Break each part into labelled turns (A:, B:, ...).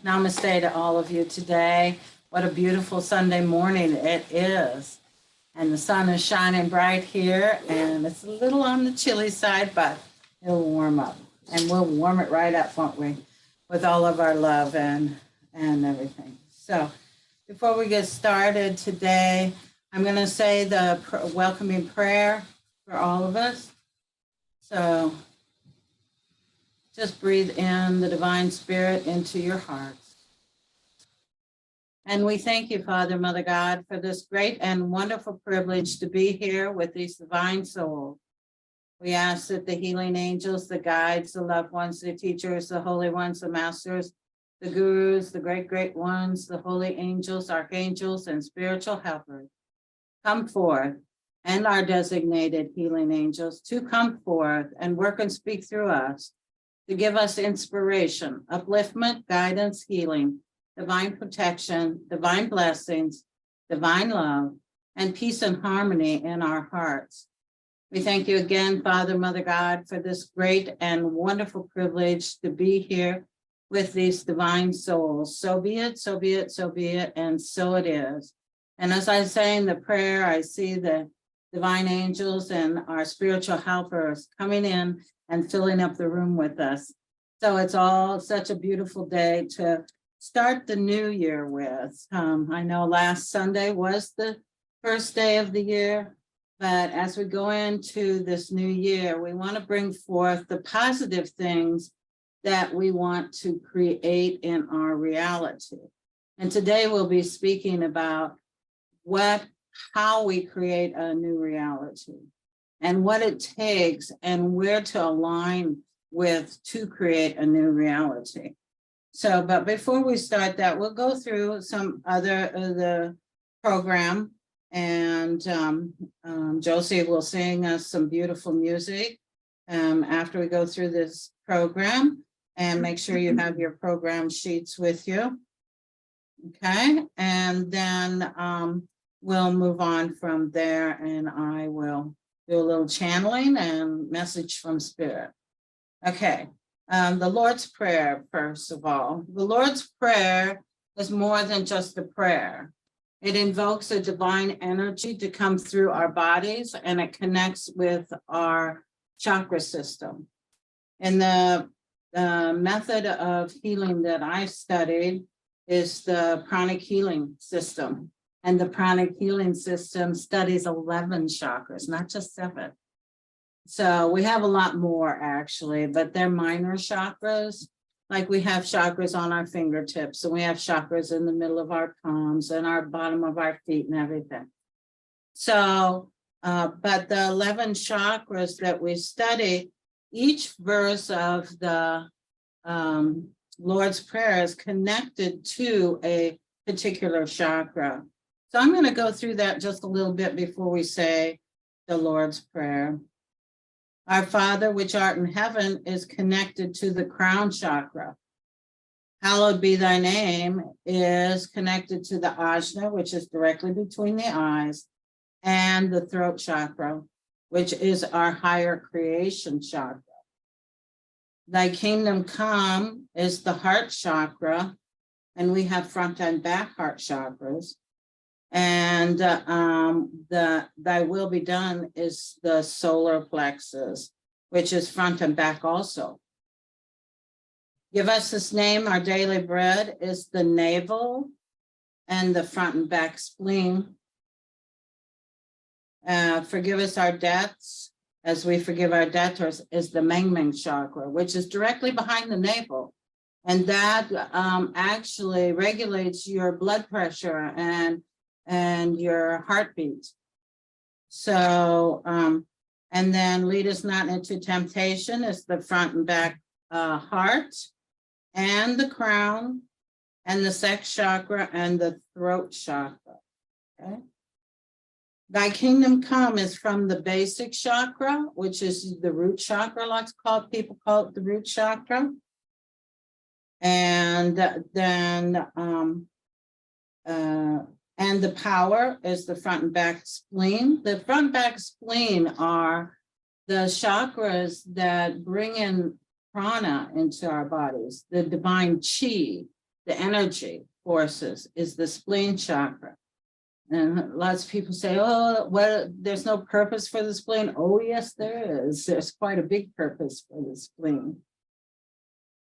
A: Namaste to all of you today. What a beautiful Sunday morning it is. And the sun is shining bright here, and it's a little on the chilly side, but it'll warm up. And we'll warm it right up, won't we? With all of our love and everything. So before we get started today, I'm going to say the welcoming prayer for all of us. So just breathe in the divine spirit into your hearts. And we thank you, Father, Mother God, for this great and wonderful privilege to be here with these divine souls. We ask that the healing angels, the guides, the loved ones, the teachers, the holy ones, the masters, the gurus, the great ones, the holy angels, archangels, and spiritual helpers come forth, and our designated healing angels to come forth and work and speak through us to give us inspiration, upliftment, guidance, healing, divine protection, divine blessings, divine love, and peace and harmony in our hearts. We thank you again, Father, Mother God, for this great and wonderful privilege to be here with these divine souls. So be it, so be it, so be it, and so it is. And as I say in the prayer, I see the divine angels and our spiritual helpers coming in and filling up the room with us. So it's all such a beautiful day to start the new year with. I know last Sunday was the first day of the year, but as we go into this new year, we want to bring forth the positive things that we want to create in our reality. And today we'll be speaking about how we create a new reality and what it takes and where to align with to create a new reality. So, but before we start that, we'll go through some other of the program, and Josie will sing us some beautiful music after we go through this program. And make sure you have your program sheets with you. Okay, and then we'll move on from there, and I will do a little channeling and message from Spirit. Okay. The Lord's Prayer, first of all. The Lord's Prayer is more than just a prayer. It invokes a divine energy to come through our bodies, and it connects with our chakra system. And the method of healing that I studied is the pranic healing system. And the pranic healing system studies 11 chakras, not just 7. So we have a lot more actually, but they're minor chakras. Like we have chakras on our fingertips, and we have chakras in the middle of our palms and our bottom of our feet and everything. So, but the 11 chakras that we study, each verse of the Lord's Prayer is connected to a particular chakra. So I'm going to go through that just a little bit before we say the Lord's Prayer. Our Father, which art in heaven, is connected to the crown chakra. Hallowed be thy name is connected to the ajna, which is directly between the eyes, and the throat chakra, which is our higher creation chakra. Thy kingdom come is the heart chakra, and we have front and back heart chakras. And thy will be done is the solar plexus, which is front and back also. Give us this name, our daily bread is the navel and the front and back spleen. Forgive us our debts as we forgive our debtors is the Meng chakra, which is directly behind the navel. And that actually regulates your blood pressure and your heartbeat. So, and then lead us not into temptation is the front and back heart, and the crown, and the sex chakra, and the throat chakra. Okay. Thy kingdom come is from the basic chakra, which is the root chakra, people call it the root chakra. And then and the power is the front and back spleen. The front and back spleen are the chakras that bring in prana into our bodies, the divine chi. the energy forces, is the spleen chakra. And lots of people say, oh, well, there's no purpose for the spleen. Oh, yes, there is. There's quite a big purpose for the spleen.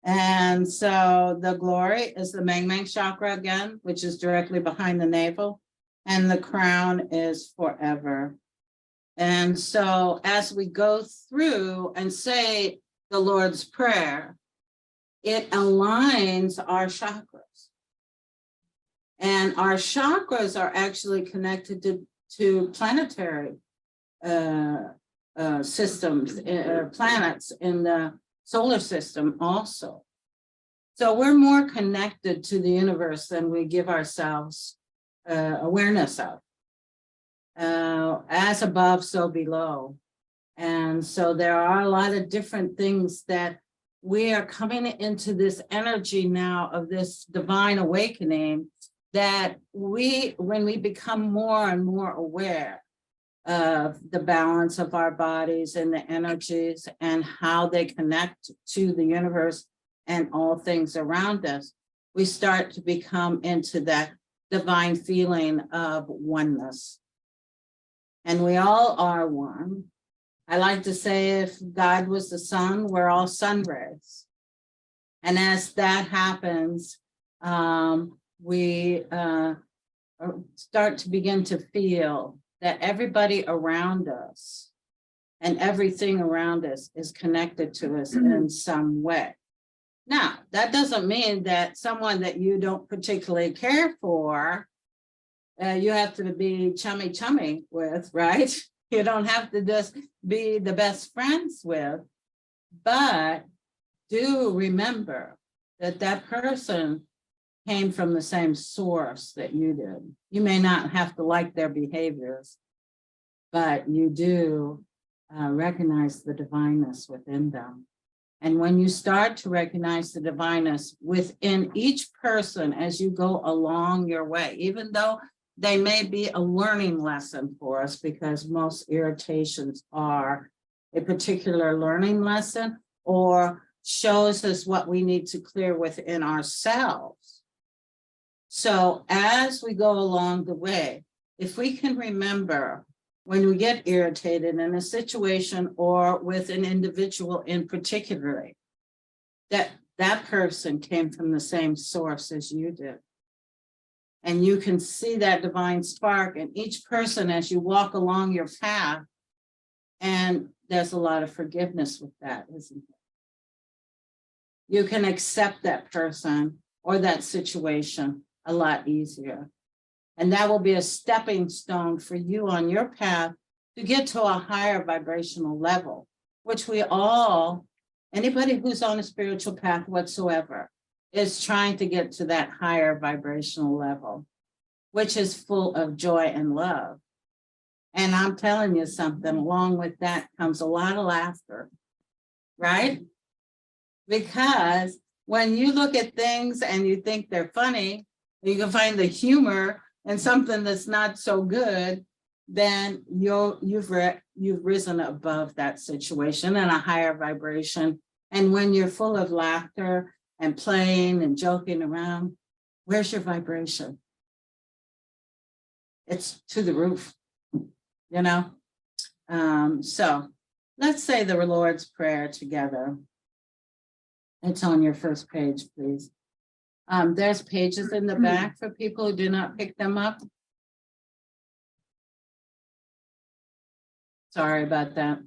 A: And so the glory is the Mang chakra again, which is directly behind the navel. And the crown is forever. And so as we go through and say the Lord's Prayer, it aligns our chakras. And our chakras are actually connected to planetary systems, planets in the solar system also. So we're more connected to the universe than we give ourselves awareness of. As above, so below. And so there are a lot of different things that we are coming into this energy now of this divine awakening, that when we become more and more aware of the balance of our bodies and the energies and how they connect to the universe and all things around us, we start to become into that divine feeling of oneness. And we all are one. I like to say, if God was the sun, we're all sun rays. And as that happens, we start to begin to feel that everybody around us and everything around us is connected to us in some way. Now, that doesn't mean that someone that you don't particularly care for, you have to be chummy with, right? You don't have to just be the best friends with, but do remember that that person came from the same source that you did. You may not have to like their behaviors, but you do recognize the divineness within them. And when you start to recognize the divineness within each person as you go along your way, even though they may be a learning lesson for us, because most irritations are a particular learning lesson or shows us what we need to clear within ourselves. So as we go along the way, if we can remember when we get irritated in a situation or with an individual in particular, that that person came from the same source as you did. And you can see that divine spark in each person as you walk along your path. And there's a lot of forgiveness with that, isn't there? You can accept that person or that situation a lot easier. And that will be a stepping stone for you on your path to get to a higher vibrational level, which we all, anybody who's on a spiritual path whatsoever, is trying to get to that higher vibrational level, which is full of joy and love. And I'm telling you something, along with that comes a lot of laughter, right? Because when you look at things and you think they're funny, you can find the humor in something that's not so good, then you've risen above that situation in a higher vibration. And when you're full of laughter and playing and joking around, where's your vibration? It's to the roof, you know? So let's say the Lord's Prayer together. It's on your first page, please. There's pages in the back for people who do not pick them up. Sorry about that.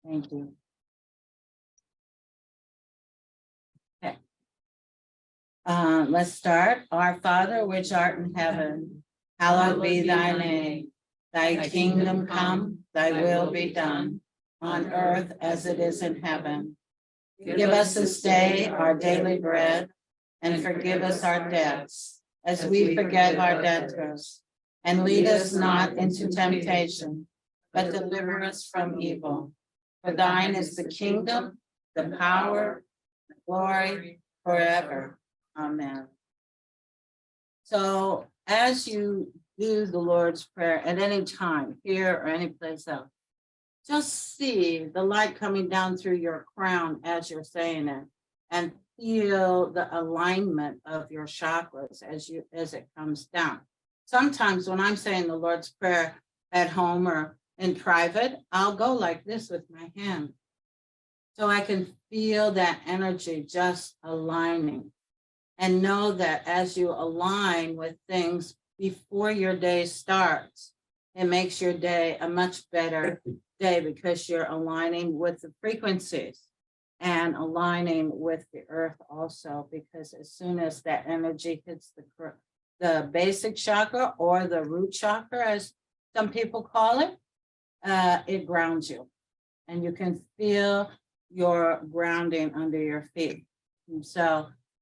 A: Thank you. Okay. Let's start. Our Father, which art in heaven, hallowed be thy name. Thy kingdom come, thy will be done, on earth as it is in heaven. Give us this day our daily bread, and forgive us our debts, as we forgive our debtors. And lead us not into temptation, but deliver us from evil. For thine is the kingdom, the power, the glory, forever. Amen. So as you do the Lord's Prayer at any time, here or any place else, just see the light coming down through your crown as you're saying it, and feel the alignment of your chakras as it comes down. Sometimes when I'm saying the Lord's Prayer at home or in private, I'll go like this with my hand. So I can feel that energy just aligning, and know that as you align with things before your day starts, it makes your day a much better day because you're aligning with the frequencies and aligning with the earth also, because as soon as that energy hits the basic chakra or the root chakra, as some people call it, it grounds you, and you can feel your grounding under your feet.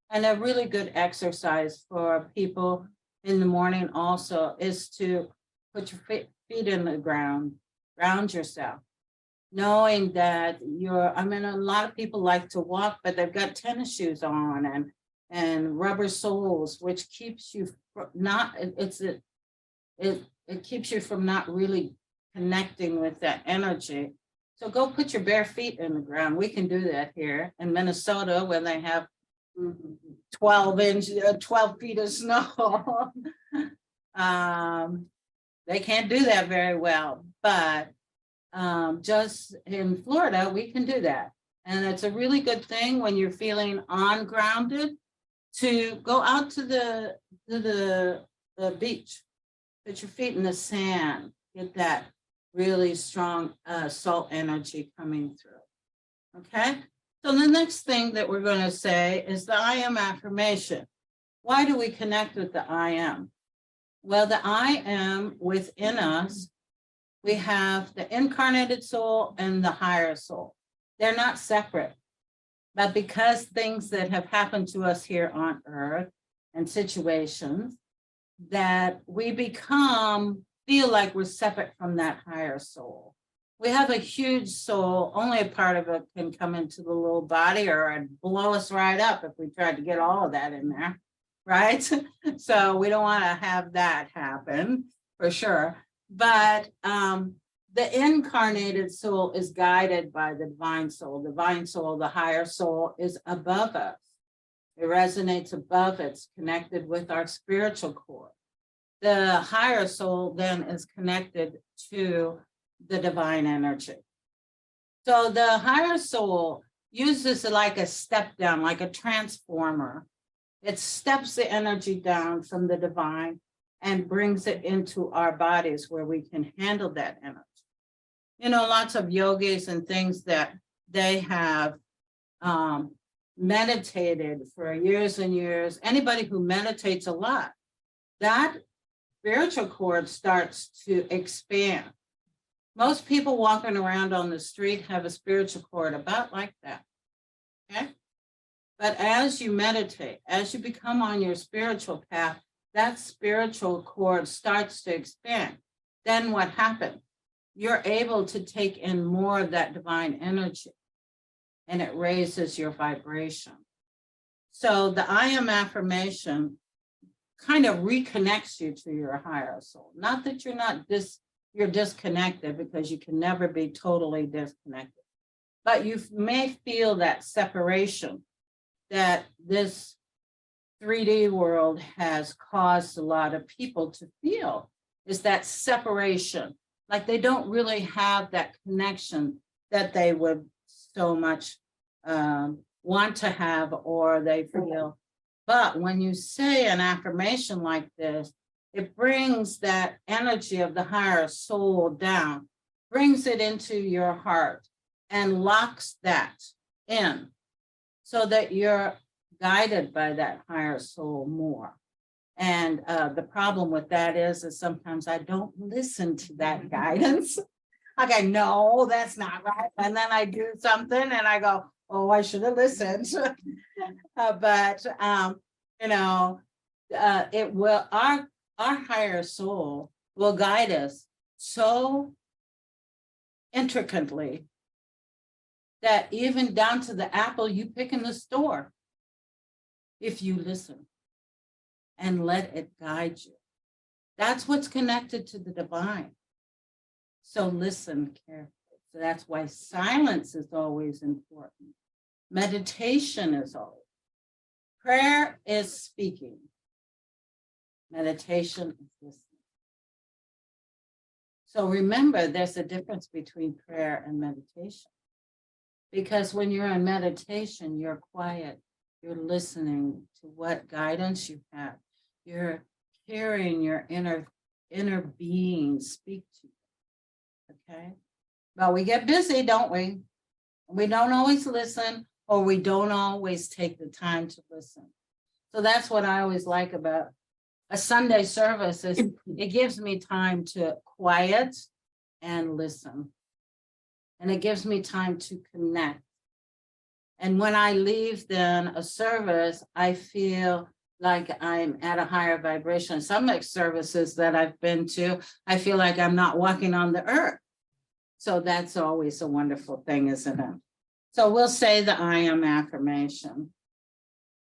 A: And a really good exercise for people in the morning also is to put your feet in the ground, ground yourself, knowing that a lot of people like to walk, but they've got tennis shoes on and rubber soles, which keeps you it keeps you from not really connecting with that energy. So go put your bare feet in the ground. We can do that here in Minnesota when they have 12 feet of snow. They can't do that very well, but just in Florida, we can do that. And it's a really good thing when you're feeling ungrounded to go out to the beach, put your feet in the sand, get that really strong salt energy coming through. Okay. So the next thing that we're going to say is the I am affirmation. Why do we connect with the I am? Well, the I am within us, we have the incarnated soul and the higher soul. They're not separate, but because things that have happened to us here on earth and situations that we feel like we're separate from that higher soul. We have a huge soul, only a part of it can come into the little body, or it'd blow us right up if we tried to get all of that in there, right? So we don't want to have that happen for sure. But the incarnated soul is guided by the divine soul. The divine soul, the higher soul, is above us. It resonates above, it's connected with our spiritual core. The higher soul then is connected to the divine energy. So the higher soul uses it like a step down, like a transformer. It steps the energy down from the divine and brings it into our bodies where we can handle that energy. You know, lots of yogis and things that they have meditated for years and years. Anybody who meditates a lot, that spiritual cord starts to expand. Most people walking around on the street have a spiritual cord about like that, okay? But as you meditate, as you become on your spiritual path, that spiritual cord starts to expand. Then what happens? You're able to take in more of that divine energy, and it raises your vibration. So the I am affirmation kind of reconnects you to your higher soul. Not that you're disconnected, because you can never be totally disconnected, but you may feel that separation that this 3D world has caused a lot of people to feel, is that separation. Like they don't really have that connection that they would so much want to have, or they feel. But when you say an affirmation like this, it brings that energy of the higher soul down, brings it into your heart, and locks that in so that you're guided by that higher soul more. And the problem with that is sometimes I don't listen to that guidance. Like, I know that's not right. And then I do something and I go, oh, I should have listened. But it will, our higher soul will guide us so intricately that even down to the apple you pick in the store, if you listen. and let it guide you. That's what's connected to the divine. So listen carefully. So that's why silence is always important. Meditation is always. Prayer is speaking. Meditation is listening. So remember, there's a difference between prayer and meditation. Because when you're in meditation, you're quiet. You're listening to what guidance you have. You're hearing your inner being speak to you. Okay? But we get busy, don't we? We don't always listen, or we don't always take the time to listen. So that's what I always like about a Sunday service is it gives me time to quiet and listen. And it gives me time to connect. And when I leave then a service, I feel like I'm at a higher vibration. Some services that I've been to, I feel like I'm not walking on the earth. So that's always a wonderful thing, isn't it? So we'll say the I am affirmation.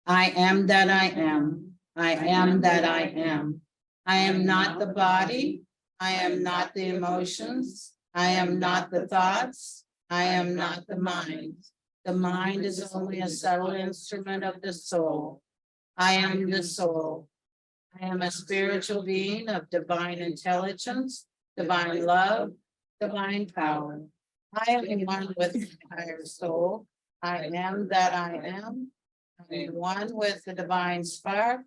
A: I am that I am. I am that I am. I am not the body. I am not the emotions. I am not the thoughts. I am not the mind. The mind is only a subtle instrument of the soul. I am the soul. I am a spiritual being of divine intelligence, divine love, divine power. I am one with the higher soul. I am that I am. I am one with the divine spark.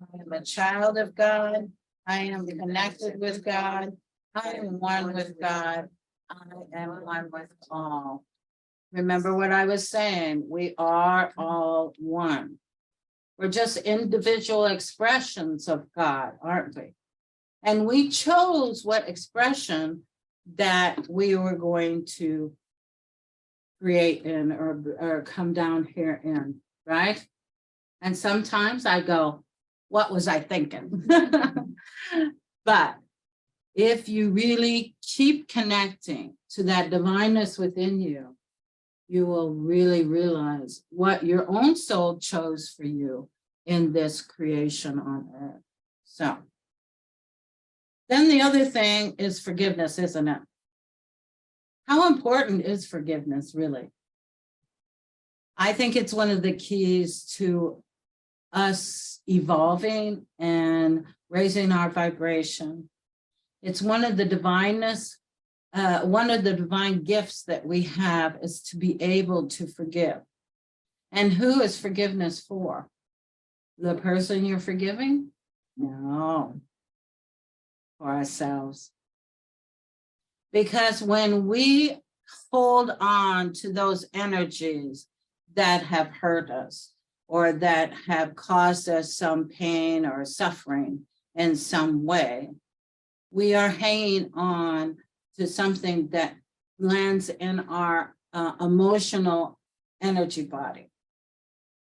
A: I am a child of God. I am connected with God. I am one with God. I am one with all. Remember what I was saying, we are all one. We're just individual expressions of God, aren't we? And we chose what expression that we were going to create in or come down here in, right? And sometimes I go, what was I thinking? But if you really keep connecting to that divineness within you, you will really realize what your own soul chose for you in this creation on earth. So then the other thing is forgiveness, isn't it? How important is forgiveness, really? I think it's one of the keys to us evolving and raising our vibration. It's one of the divineness, one of the divine gifts that we have is to be able to forgive. And who is forgiveness for? The person you're forgiving? No, for ourselves. Because when we hold on to those energies that have hurt us or that have caused us some pain or suffering in some way, we are hanging on to something that lands in our emotional energy body.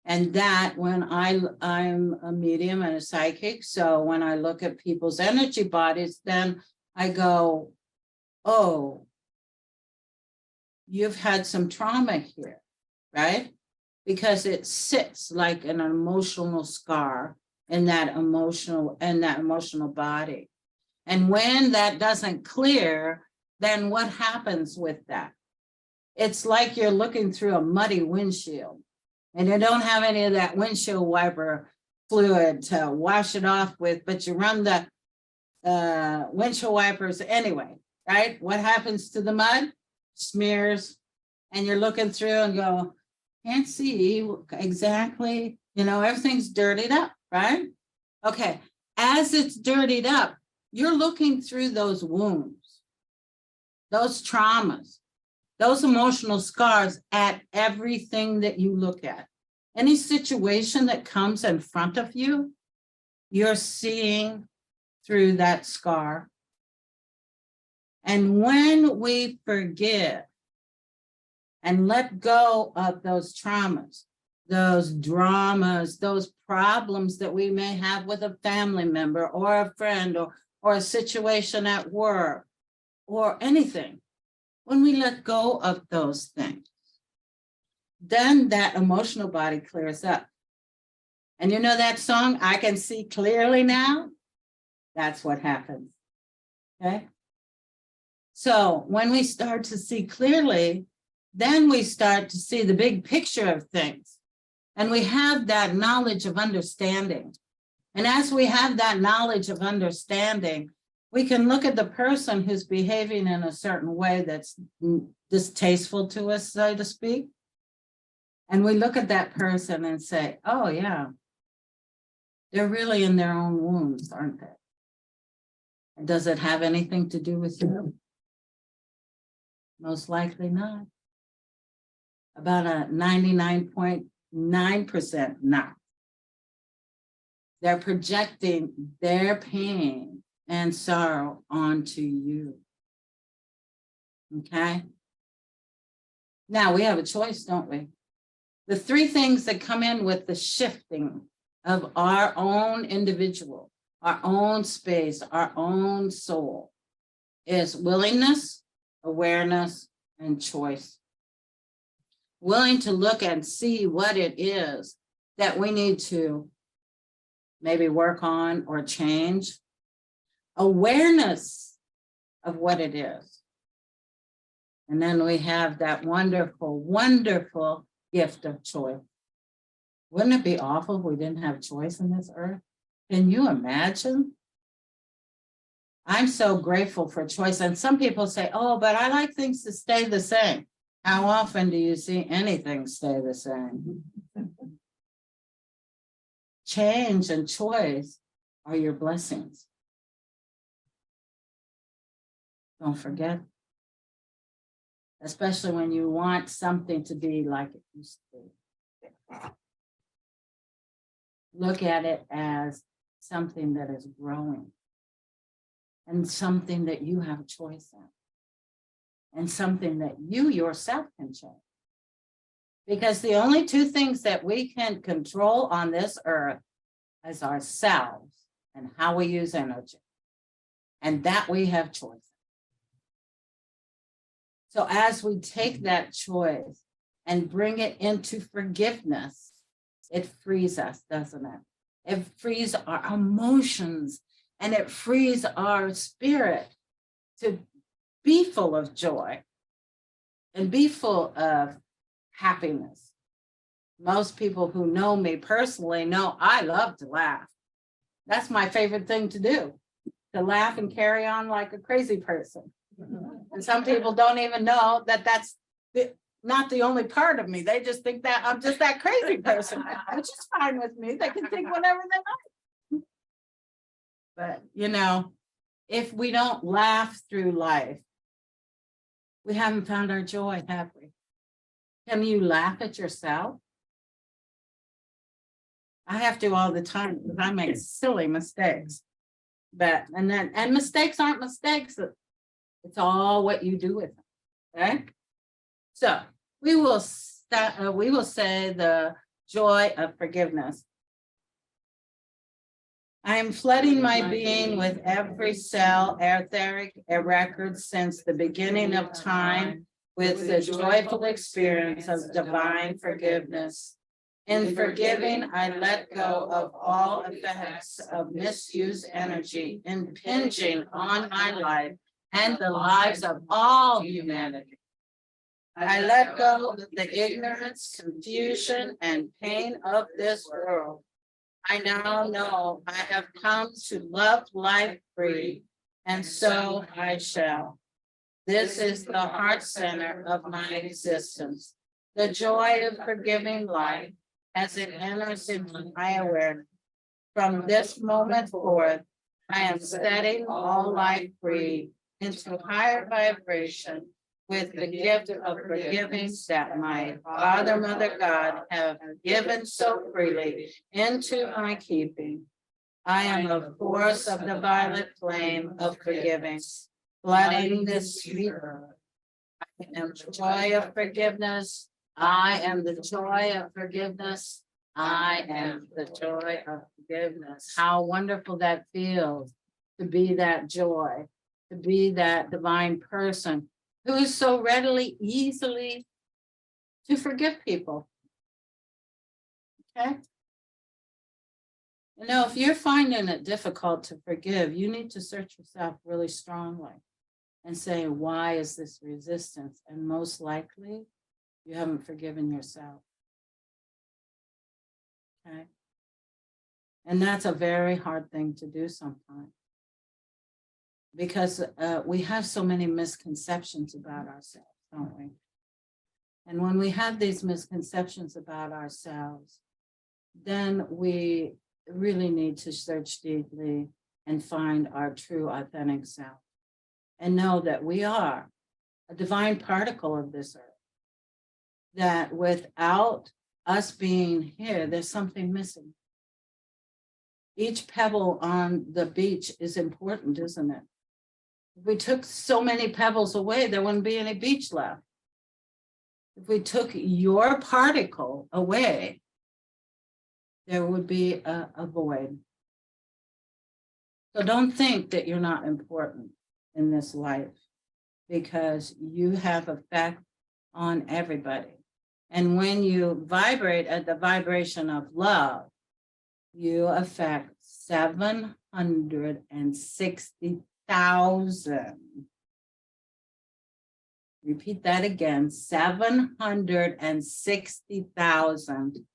A: And that when I'm a medium and a psychic, so when I look at people's energy bodies, then I go, oh, you've had some trauma here, right? Because it sits like an emotional scar in that emotional body. And when that doesn't clear, then what happens with that? It's like you're looking through a muddy windshield and you don't have any of that windshield wiper fluid to wash it off with, but you run the windshield wipers anyway, right? What happens to the mud? Smears, and you're looking through and go, can't see exactly, everything's dirtied up, right? Okay, as it's dirtied up, you're looking through those wounds, those traumas, those emotional scars at everything that you look at. Any situation that comes in front of you, you're seeing through that scar. And when we forgive and let go of those traumas, those dramas, those problems that we may have with a family member or a friend or a situation at work or anything, when we let go of those things, then that emotional body clears up. And you know that song, I Can See Clearly Now? That's what happens. Okay. So when we start to see clearly, then we start to see the big picture of things. And we have that knowledge of understanding. And as we have that knowledge of understanding, we can look at the person who's behaving in a certain way that's distasteful to us, so to speak. And we look at that person and say, oh, yeah, they're really in their own wounds, aren't they? And does it have anything to do with you? Most likely not. About a 99.9% not. They're projecting their pain and sorrow onto you. Okay? Now we have a choice, don't we? The three things that come in with the shifting of our own individual, our own space, our own soul is willingness, awareness, and choice. Willing to look and see what it is that we need to maybe work on or change. Awareness of what it is. And then we have that wonderful, wonderful gift of choice. Wouldn't it be awful if we didn't have choice in this earth? Can you imagine? I'm so grateful for choice. And some people say, oh, but I like things to stay the same. How often do you see anything stay the same? Change and choice are your blessings. Don't forget. Especially when you want something to be like it used to be. Look at it as something that is growing and something that you have a choice in and something that you yourself can change. Because the only two things that we can control on this earth is ourselves and how we use energy. And that we have choice. So as we take that choice and bring it into forgiveness, it frees us, doesn't it? It frees our emotions and it frees our spirit to be full of joy and be full of happiness. Most people who know me personally know I love to laugh. That's my favorite thing to do, to laugh and carry on like a crazy person. And some people don't even know that that's not the only part of me. They just think that I'm just that crazy person, which is fine with me. They can think whatever they like. But, you know, if we don't laugh through life, we haven't found our joy, have we? Can you laugh at yourself? I have to all the time because I make silly mistakes. And mistakes aren't mistakes. It's all what you do with them. Okay. So we will say the joy of forgiveness. I am flooding my being with every cell, etheric, record since the beginning of time with the joyful experience of divine forgiveness. In forgiving, I let go of all effects of misused energy impinging on my life and the lives of all humanity. I let go of the ignorance, confusion, and pain of this world. I now know I have come to love life free, and so I shall. This is the heart center of my existence, the joy of forgiving life as it enters into my awareness. From this moment forth, I am setting all life free into higher vibration with the gift of forgiving that my Father, Mother, God have given so freely into my keeping. I am a force of the violet flame of forgiving, flooding this sweet earth. I am the joy of forgiveness. I am the joy of forgiveness. I am the joy of forgiveness. How wonderful that feels to be that joy, to be that divine person who is so readily, easily to forgive people. Okay. You know, if you're finding it difficult to forgive, you need to search yourself really strongly and say, why is this resistance? And most likely, you haven't forgiven yourself. Okay. And that's a very hard thing to do sometimes, because we have so many misconceptions about ourselves, don't we? And when we have these misconceptions about ourselves, then we really need to search deeply and find our true, authentic self and know that we are a divine particle of this earth, that without us being here, there's something missing. Each pebble on the beach is important, isn't it? If we took so many pebbles away, there wouldn't be any beach left. If we took your particle away, there would be a void. So don't think that you're not important in this life, because you have effect on everybody. And when you vibrate at the vibration of love, you affect 760,000. Repeat that again, 760,000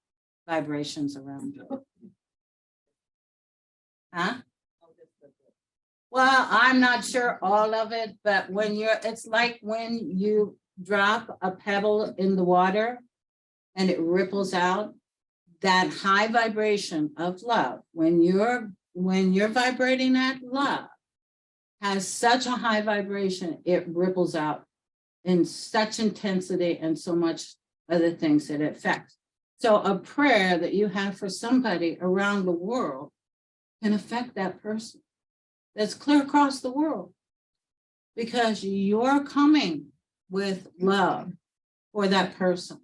A: vibrations around you. Huh? Well, I'm not sure all of it, but when it's like when you drop a pebble in the water and it ripples out, that high vibration of love, when you're vibrating at love, has such a high vibration, it ripples out in such intensity and so much other things that it affects. So a prayer that you have for somebody around the world can affect that person. That's clear across the world, because you're coming with love for that person,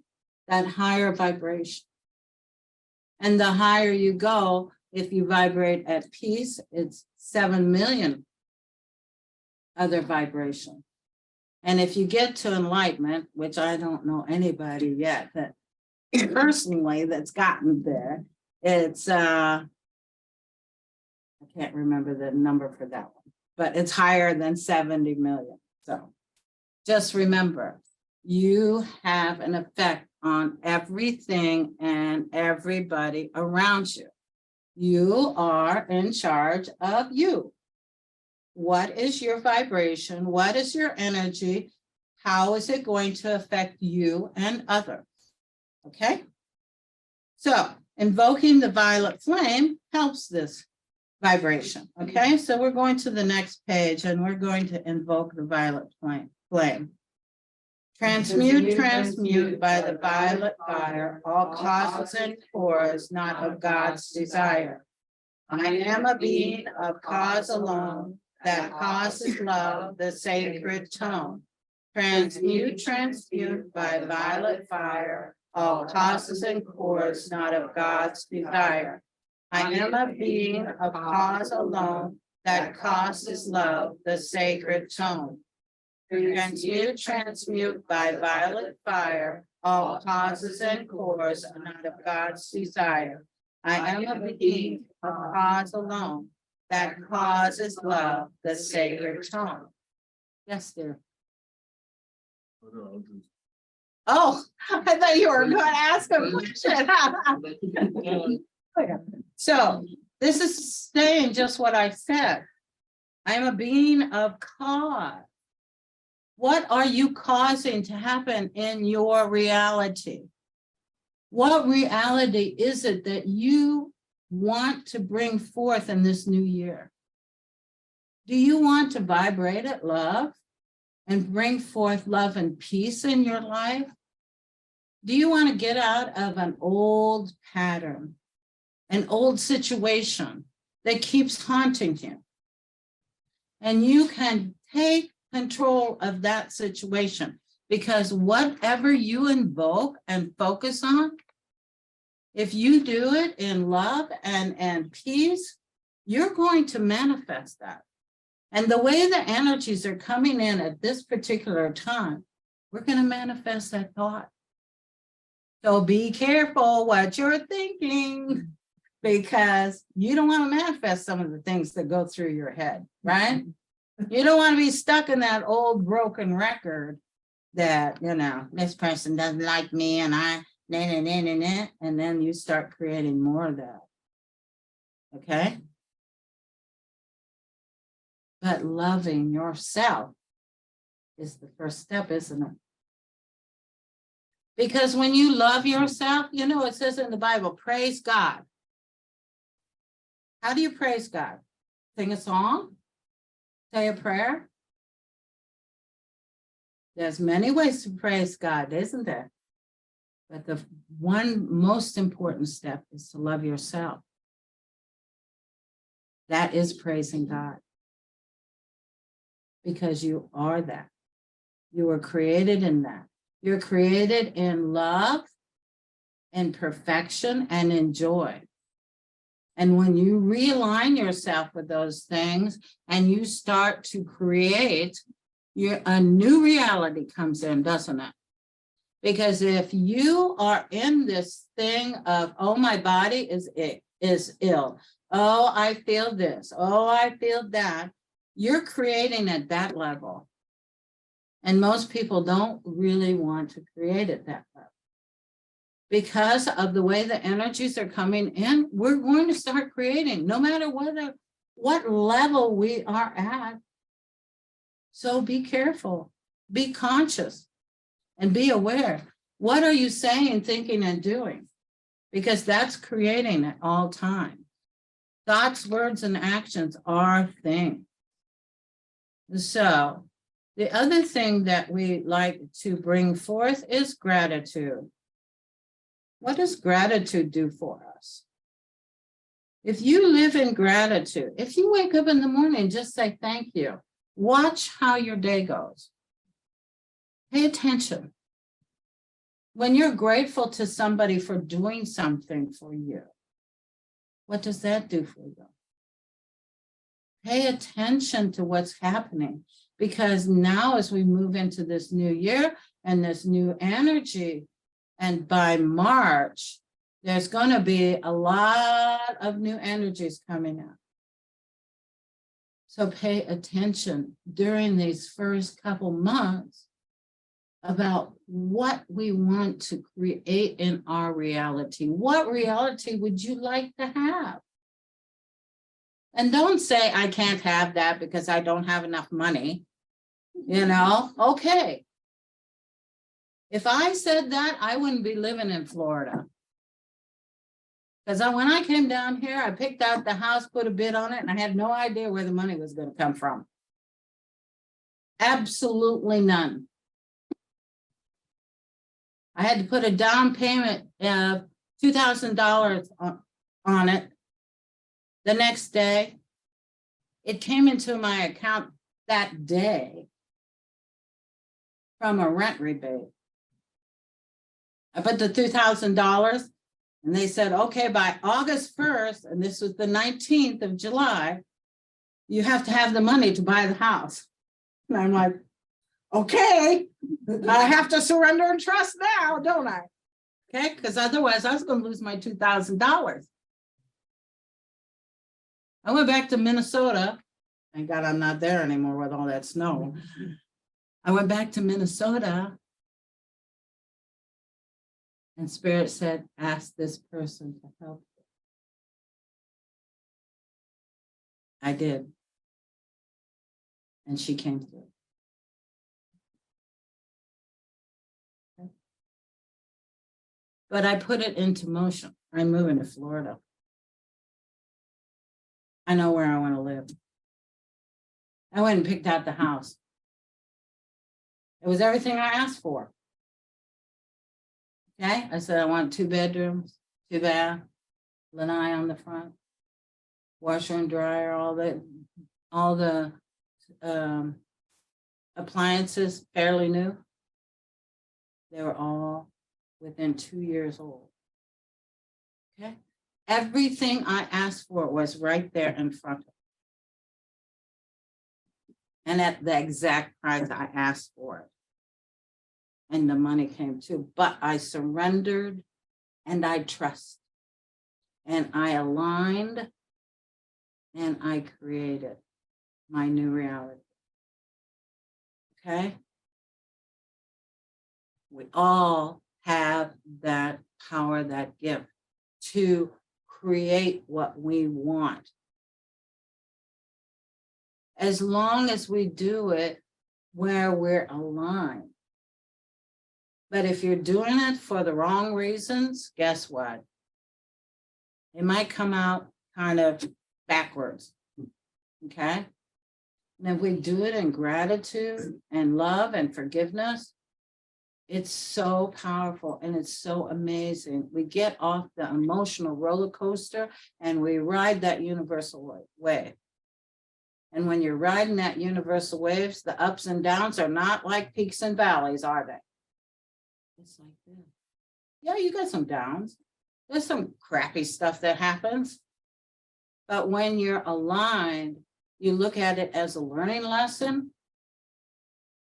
A: that higher vibration. And the higher you go, if you vibrate at peace, it's 7 million other vibrations. And if you get to enlightenment, which I don't know anybody yet that personally that's gotten there, it's I can't remember the number for that one, but it's higher than 70 million. So just remember, you have an effect on everything and everybody around you. You are in charge of you. What is your vibration? What is your energy? How is it going to affect you and others? Okay. So invoking the violet flame helps this vibration. Okay, so we're going to the next page and we're going to invoke the violet flame. Transmute by the violet fire all causes and cores not of God's desire. I am a being of cause alone that causes love, the sacred tone. Transmute by violet fire all causes and cores not of God's desire. I am a being of cause alone that causes love, the sacred tone. Transmute by violet fire all causes and cores not of God's desire. I am a being of cause alone that causes love, the sacred tone. Yes, dear. Oh, I thought you were going to ask a question. So this is saying just what I said. I am a being of cause. What are you causing to happen in your reality? What reality is it that you want to bring forth in this new year? Do you want to vibrate at love and bring forth love and peace in your life? Do you want to get out of an old pattern, an old situation that keeps haunting you? And you can take control of that situation, because whatever you invoke and focus on, if you do it in love and peace, you're going to manifest that. And the way the energies are coming in at this particular time, we're going to manifest that thought. So be careful what you're thinking. because you don't want to manifest some of the things that go through your head, right? You don't want to be stuck in that old broken record that, this person doesn't like me and and then you start creating more of that. Okay? But loving yourself is the first step, isn't it? Because when you love yourself, it says in the Bible, praise God. How do you praise God? Sing a song? Say a prayer? There's many ways to praise God, isn't there? But the one most important step is to love yourself. That is praising God. Because you are that. You were created in that. You're created in love, in perfection, and in joy. And when you realign yourself with those things and you start to create, a new reality comes in, doesn't it? Because if you are in this thing of, oh, my body is ill. Oh, I feel this. Oh, I feel that. You're creating at that level. And most people don't really want to create at that level. Because of the way the energies are coming in, we're going to start creating, no matter what level we are at. So be careful, be conscious, and be aware. What are you saying, thinking, and doing? Because that's creating at all times. Thoughts, words, and actions are things. So the other thing that we like to bring forth is gratitude. What does gratitude do for us? If you live in gratitude, if you wake up in the morning, just say thank you. Watch how your day goes. Pay attention. When you're grateful to somebody for doing something for you, what does that do for you? Pay attention to what's happening, because now as we move into this new year and this new energy, and by March, there's going to be a lot of new energies coming out. So pay attention during these first couple months about what we want to create in our reality. What reality would you like to have? And don't say, I can't have that because I don't have enough money. Okay. If I said that, I wouldn't be living in Florida. Because when I came down here, I picked out the house, put a bid on it, and I had no idea where the money was going to come from. Absolutely none. I had to put a down payment of $2,000 on it. The next day, it came into my account that day from a rent rebate. I put the $2,000 and they said, okay, by August 1st, and this was the 19th of July, you have to have the money to buy the house. And I'm like, okay, I have to surrender and trust now, don't I? Okay, because otherwise I was going to lose my $2,000. I went back to Minnesota. Thank God I'm not there anymore with all that snow. I went back to Minnesota. And Spirit said, ask this person to help you. I did. And she came through. Okay. But I put it into motion. I'm moving to Florida. I know where I want to live. I went and picked out the house. It was everything I asked for. Okay, I said I want 2 bedrooms, 2 baths, lanai on the front, washer and dryer, all the appliances fairly new. They were all within 2 years old. Okay, everything I asked for was right there in front of me, and at the exact price I asked for it. And the money came too, but I surrendered and I trust. and I aligned and I created my new reality. Okay? We all have that power, that gift to create what we want. As long as we do it where we're aligned. But if you're doing it for the wrong reasons, guess what? It might come out kind of backwards. Okay? And if we do it in gratitude and love and forgiveness, it's so powerful and it's so amazing. We get off the emotional roller coaster and we ride that universal wave. And when you're riding that universal waves, the ups and downs are not like peaks and valleys, are they? It's like this. Yeah, you got some downs. There's some crappy stuff that happens. But when you're aligned, you look at it as a learning lesson.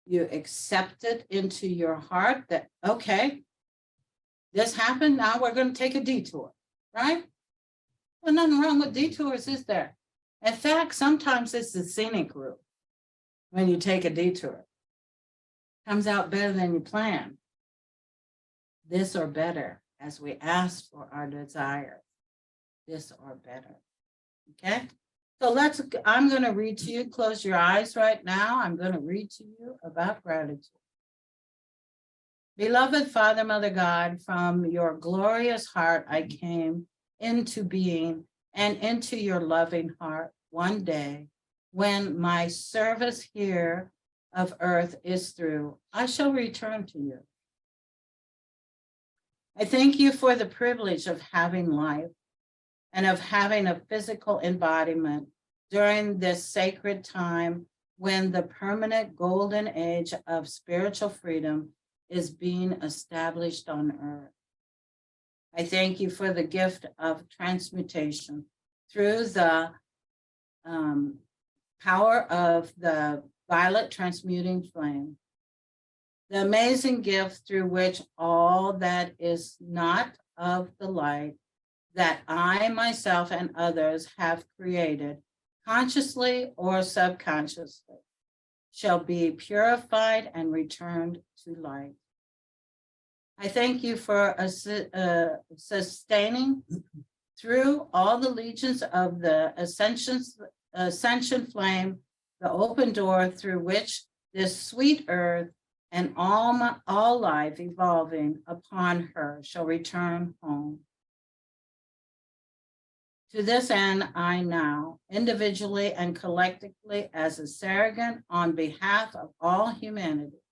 A: You accept it into your heart that, okay, this happened, now we're going to take a detour, right? Well, nothing wrong with detours, is there? In fact, sometimes it's the scenic route when you take a detour. Comes out better than you planned. This or better, as we ask for our desire. This or better, okay? So I'm going to read to you, close your eyes right now. I'm going to read to you about gratitude. Beloved Father, Mother God, from your glorious heart, I came into being and into your loving heart one day when my service here of earth is through, I shall return to you. I thank you for the privilege of having life and of having a physical embodiment during this sacred time when the permanent golden age of spiritual freedom is being established on earth. I thank you for the gift of transmutation through the power of the violet transmuting flame, the amazing gift through which all that is not of the light that I myself and others have created, consciously or subconsciously, shall be purified and returned to light. I thank you for sustaining through all the legions of the ascension flame, the open door through which this sweet earth and all life evolving upon her shall return home. To this end, I now, individually and collectively as a surrogate on behalf of all humanity,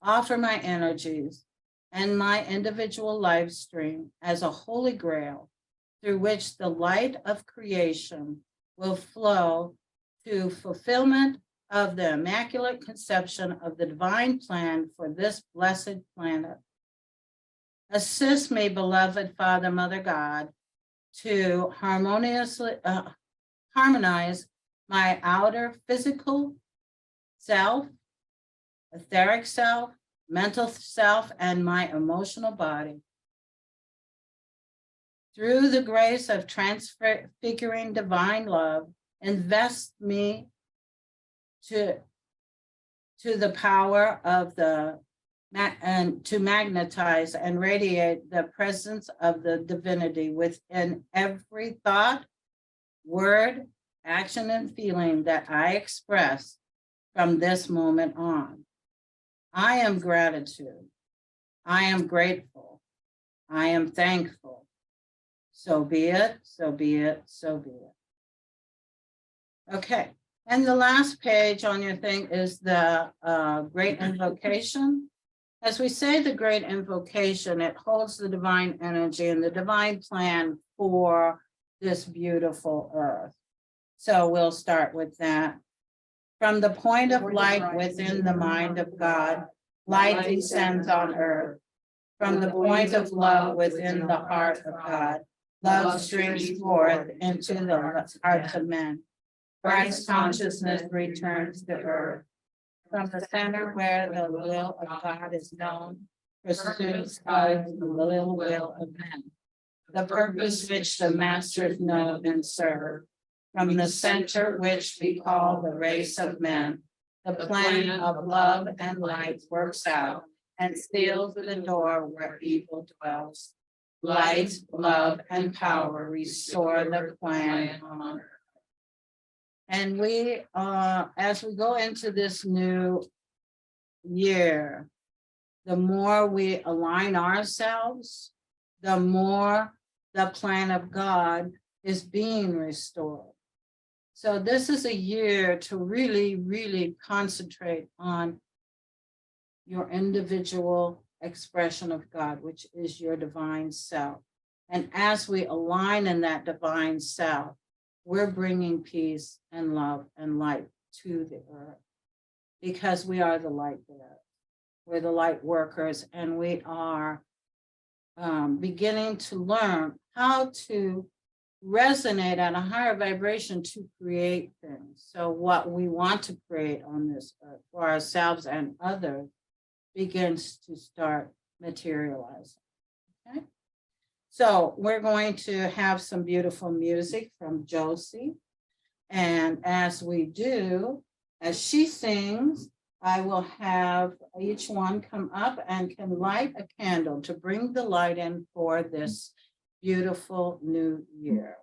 A: offer my energies and my individual life stream as a holy grail through which the light of creation will flow to fulfillment of the immaculate conception of the divine plan for this blessed planet. Assist me, beloved Father, Mother God, to harmonize my outer physical self, etheric self, mental self, and my emotional body. Through the grace of transfiguring divine love, invest me to the power of and to magnetize and radiate the presence of the divinity within every thought, word, action, and feeling that I express from this moment on. I am gratitude. I am grateful. I am thankful. So be it, so be it, so be it. Okay, and the last page on your thing is the Great Invocation. As we say the Great Invocation, it holds the divine energy and the divine plan for this beautiful earth. So we'll start with that. From the point of light within the mind of God, light descends on earth. From the point of love within the heart of God, love streams forth into the hearts of men. Christ consciousness returns to earth. From the center where the will of God is known, pursues the will of men. the purpose which the masters know and serve. From the center which we call the race of men, the plan of love and light works out and seals the door where evil dwells. Light, love, and power restore the plan on earth. And we, as we go into this new year, the more we align ourselves, the more the plan of God is being restored. So this is a year to really, really concentrate on your individual expression of God, which is your divine self. And as we align in that divine self, we're bringing peace and love and light to the earth because we are the light bearers. We're the light workers, and we are beginning to learn how to resonate at a higher vibration to create things. So what we want to create on this earth for ourselves and others begins to start materializing. Okay. So we're going to have some beautiful music from Josie. And as we do, as she sings, I will have each one come up and can light a candle to bring the light in for this beautiful new year.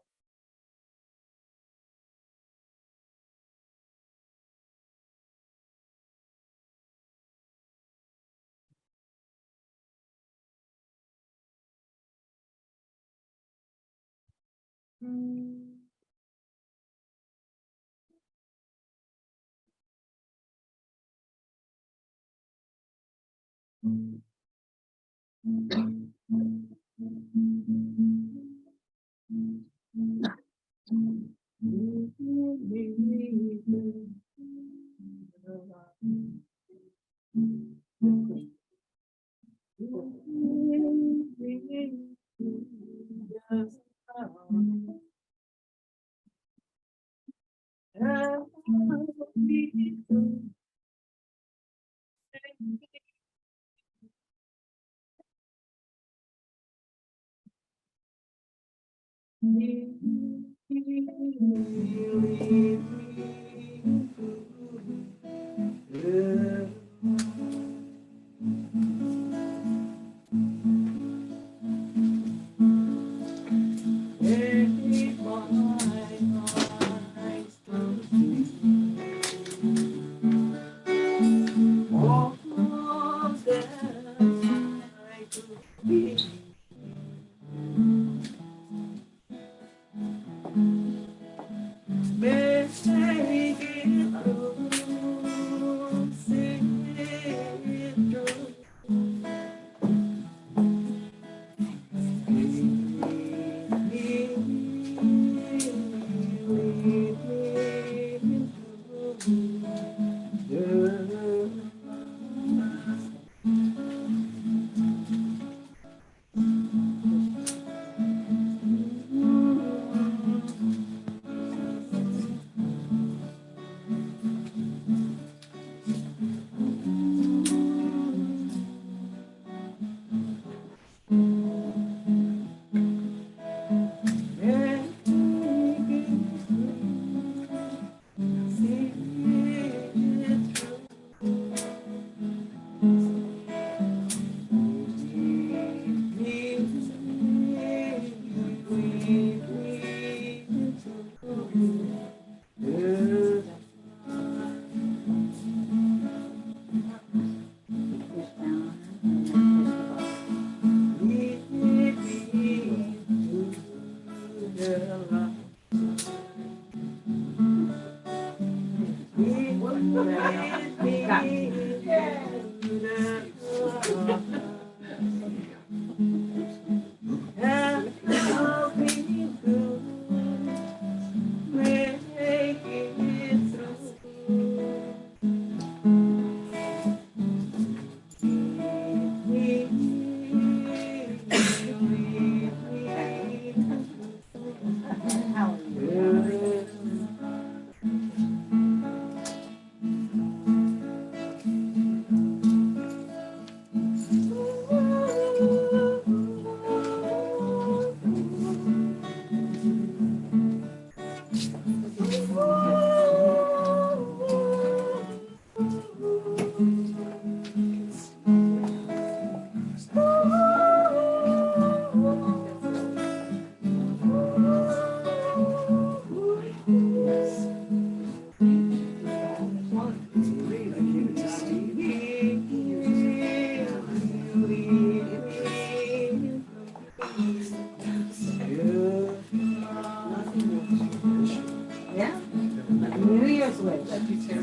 B: Love you too.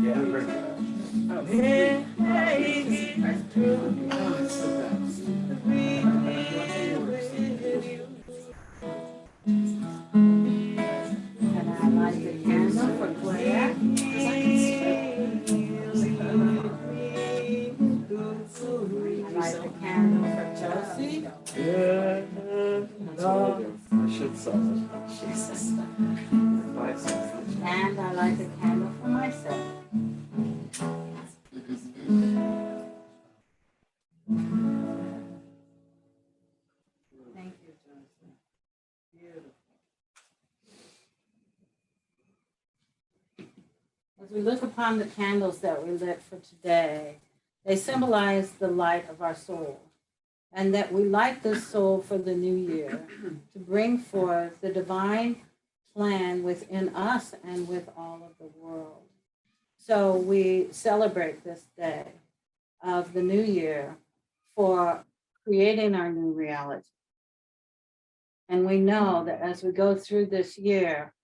C: Yeah, very good.
B: Oh, it's the best.
A: And I light the candle for Claire. I light the candle for Josie.
C: I should sell it. Jesus. Buy something.
A: And I light the candle for myself. Thank you, Josie. Beautiful. As we look upon the candles that we lit for today, they symbolize the light of our soul, and that we light this soul for the new year to bring forth the divine plan within us and with all of the world. So we celebrate this day of the new year for creating our new reality. And we know that as we go through this year,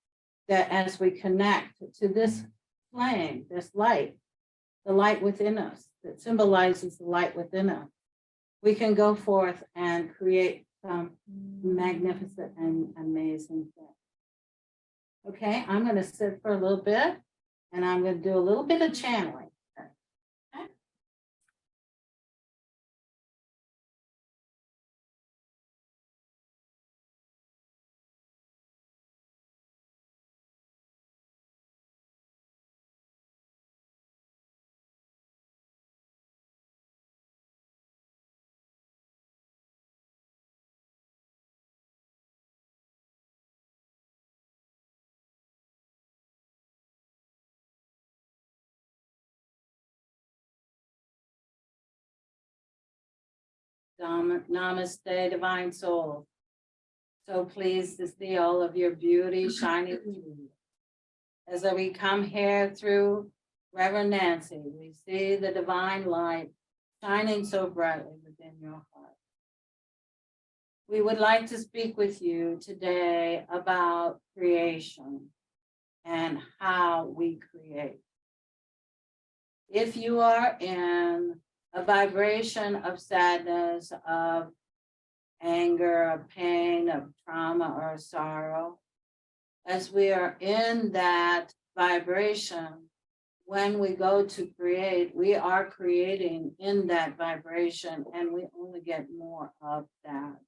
A: that as we connect to this flame, this light, the light within us, that symbolizes the light within us, we can go forth and create some magnificent and amazing things. Okay, I'm going to sit for a little bit and I'm going to do a little bit of channeling. Namaste, divine soul. So pleased to see all of your beauty shining through you. As we come here through Reverend Nancy, we see the divine light shining so brightly within your heart. We would like to speak with you today about creation and how we create. If you are in a vibration of sadness, of anger, of pain, of trauma or sorrow, as we are in that vibration, when we go to create, we are creating in that vibration and we only get more of that.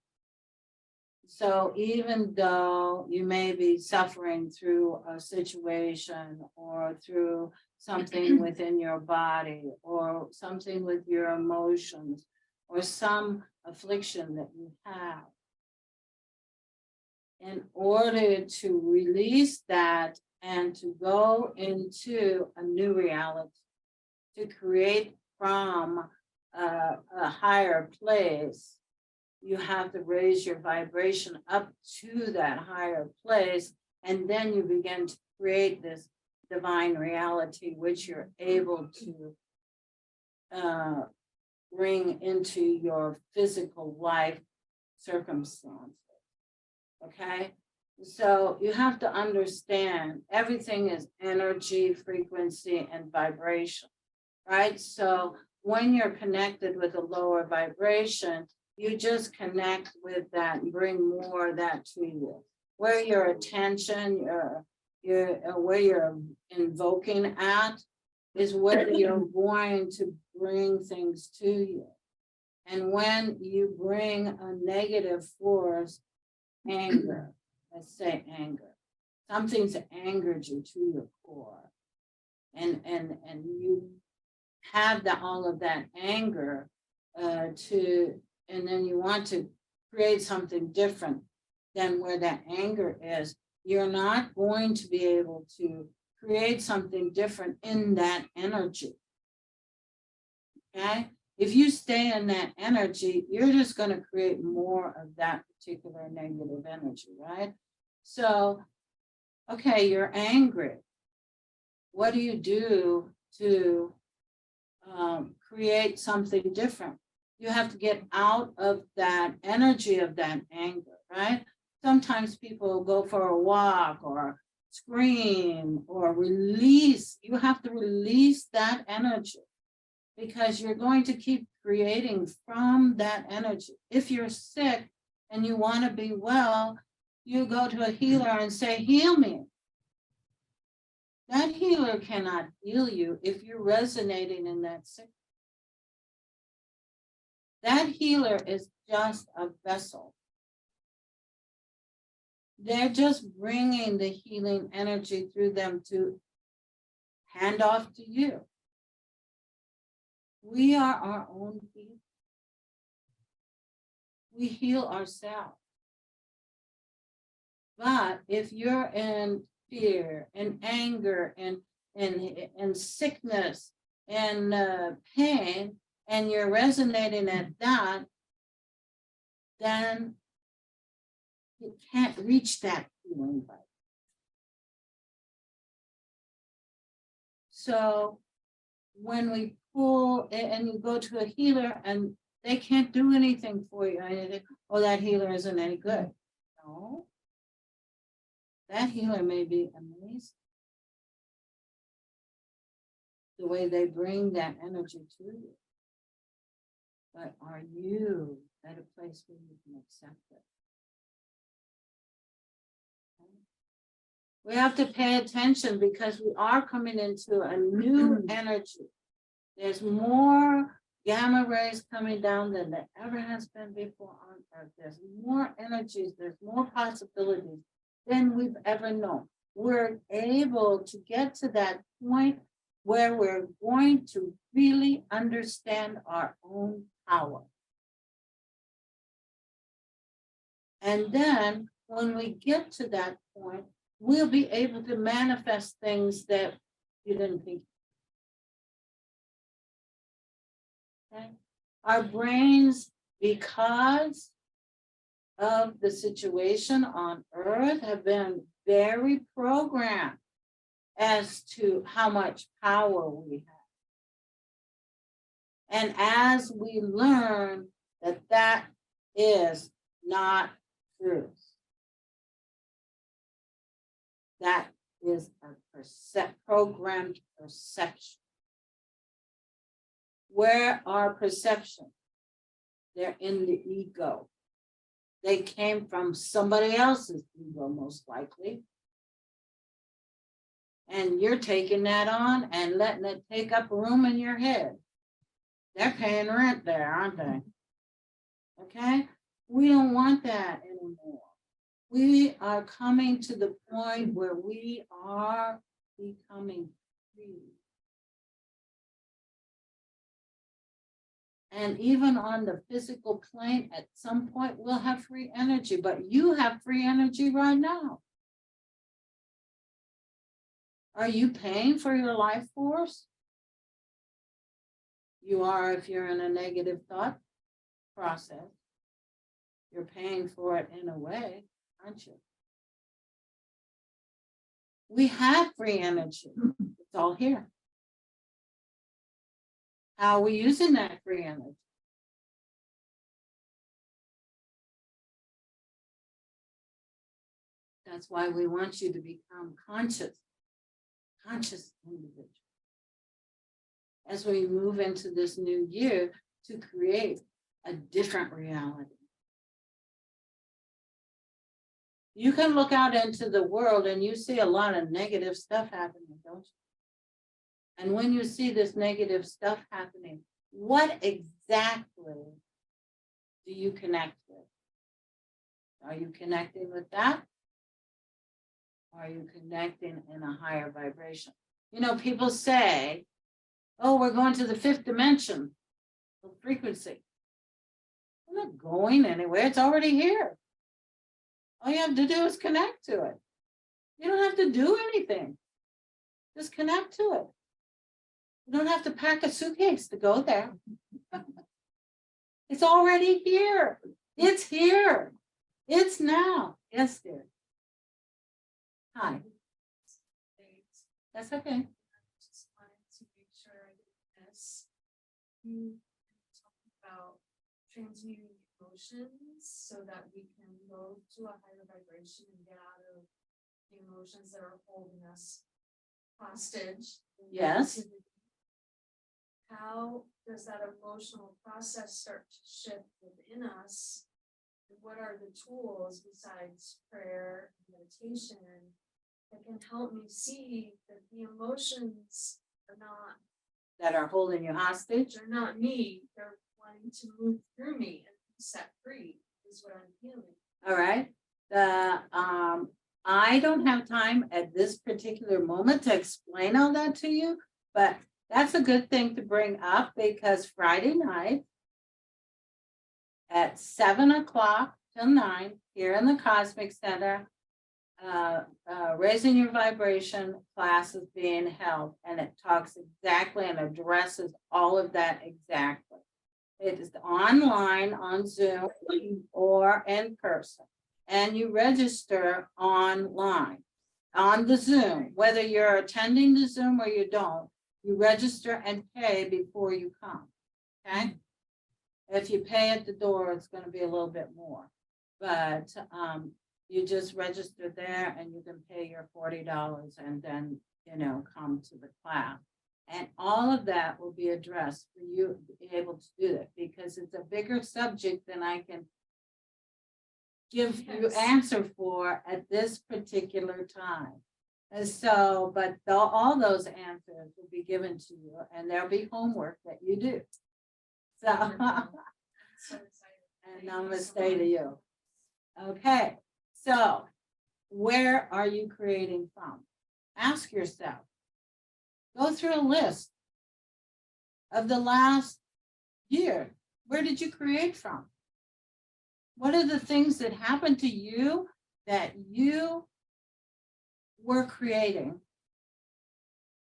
A: So even though you may be suffering through a situation or through something within your body or something with your emotions or some affliction that you have, in order to release that and to go into a new reality, to create from a higher place, you have to raise your vibration up to that higher place, and then you begin to create this divine reality, which you're able to bring into your physical life circumstances. Okay, so you have to understand everything is energy, frequency, and vibration, right? So when you're connected with a lower vibration, you just connect with that and bring more of that to you. Where your attention, where you're invoking at is where you're going to bring things to you. And when you bring a negative force, anger, let's say anger, something's angered you to your core, and you have all of that anger and then you want to create something different than where that anger is, you're not going to be able to create something different in that energy. Okay? If you stay in that energy, you're just going to create more of that particular negative energy, right? So, okay, you're angry. What do you do to create something different? You have to get out of that energy of that anger, right? Sometimes people go for a walk or scream or release. You have to release that energy because you're going to keep creating from that energy. If you're sick and you want to be well, you go to a healer and say, heal me. That healer cannot heal you if you're resonating in that sickness. That healer is just a vessel. They're just bringing the healing energy through them to hand off to you. We are our own healers. We heal ourselves. But if you're in fear and anger and sickness and pain, and you're resonating at that, then you can't reach that healing vibe. So when we pull and you go to a healer and they can't do anything for you, and you think, oh, that healer isn't any good. No. That healer may be amazing. The way they bring that energy to you. But are you at a place where you can accept it? Okay. We have to pay attention because we are coming into a new energy. There's more gamma rays coming down than there ever has been before on Earth. There's more energies, there's more possibilities than we've ever known. We're able to get to that point where we're going to really understand our own power. And then when we get to that point, we'll be able to manifest things that you didn't think. Okay? Our brains, because of the situation on Earth, have been very programmed as to how much power we have. And as we learn that that is not truth, that is a programmed perception. Where are perceptions? They're in the ego. They came from somebody else's ego, most likely. And you're taking that on and letting it take up room in your head. They're paying rent there, aren't they? Okay? We don't want that anymore. We are coming to the point where we are becoming free. And even on the physical plane, at some point, we'll have free energy, but you have free energy right now. Are you paying for your life force? You are if you're in a negative thought process. You're paying for it in a way, aren't you? We have free energy. It's all here. How are we using that free energy? That's why we want you to become conscious individual. As we move into this new year to create a different reality. You can look out into the world and you see a lot of negative stuff happening, don't you? And when you see this negative stuff happening, what exactly do you connect with? Are you connecting with that? Or are you connecting in a higher vibration? You know, people say, oh, we're going to the 5th dimension of frequency. We're not going anywhere. It's already here. All you have to do is connect to it. You don't have to do anything. Just connect to it. You don't have to pack a suitcase to go there. It's already here. It's here. It's now. Yes, dear. Hi. That's okay.
D: I just wanted to make sure I did this. You talk about transmuting emotions so that we can go to a higher vibration and get out of the emotions that are holding us hostage. in
A: Yes.
D: negativity. How does that emotional process start to shift within us? And what are the tools besides prayer and meditation that can help me see that the emotions are not,
A: That are holding you hostage.
D: they're not me, they're wanting to move through me and be set free is what I'm feeling.
A: All right. I don't have time at this particular moment to explain all that to you, but that's a good thing to bring up because Friday night at 7 o'clock till 9 here in the Cosmic Center, raising your vibration class is being held, and it talks exactly and addresses all of that exactly. It is online on Zoom or in person, and you register online on the Zoom, whether you're attending the Zoom or you don't, you register and pay before you come, okay? If you pay at the door, it's gonna be a little bit more, but, you just register there and you can pay your $40 and then, come to the class. And all of that will be addressed for you to be able to do that because it's a bigger subject than I can give you
D: Yes.
A: answer for at this particular time. And so, but all those answers will be given to you and there'll be homework that you do. So,
D: Wonderful. I'm so excited.
A: and
D: Thank you so
A: namaste to
D: much.
A: you. Okay, so where are you creating from? Ask yourself. Go through a list of the last year. Where did you create from? What are the things that happened to you that you were creating?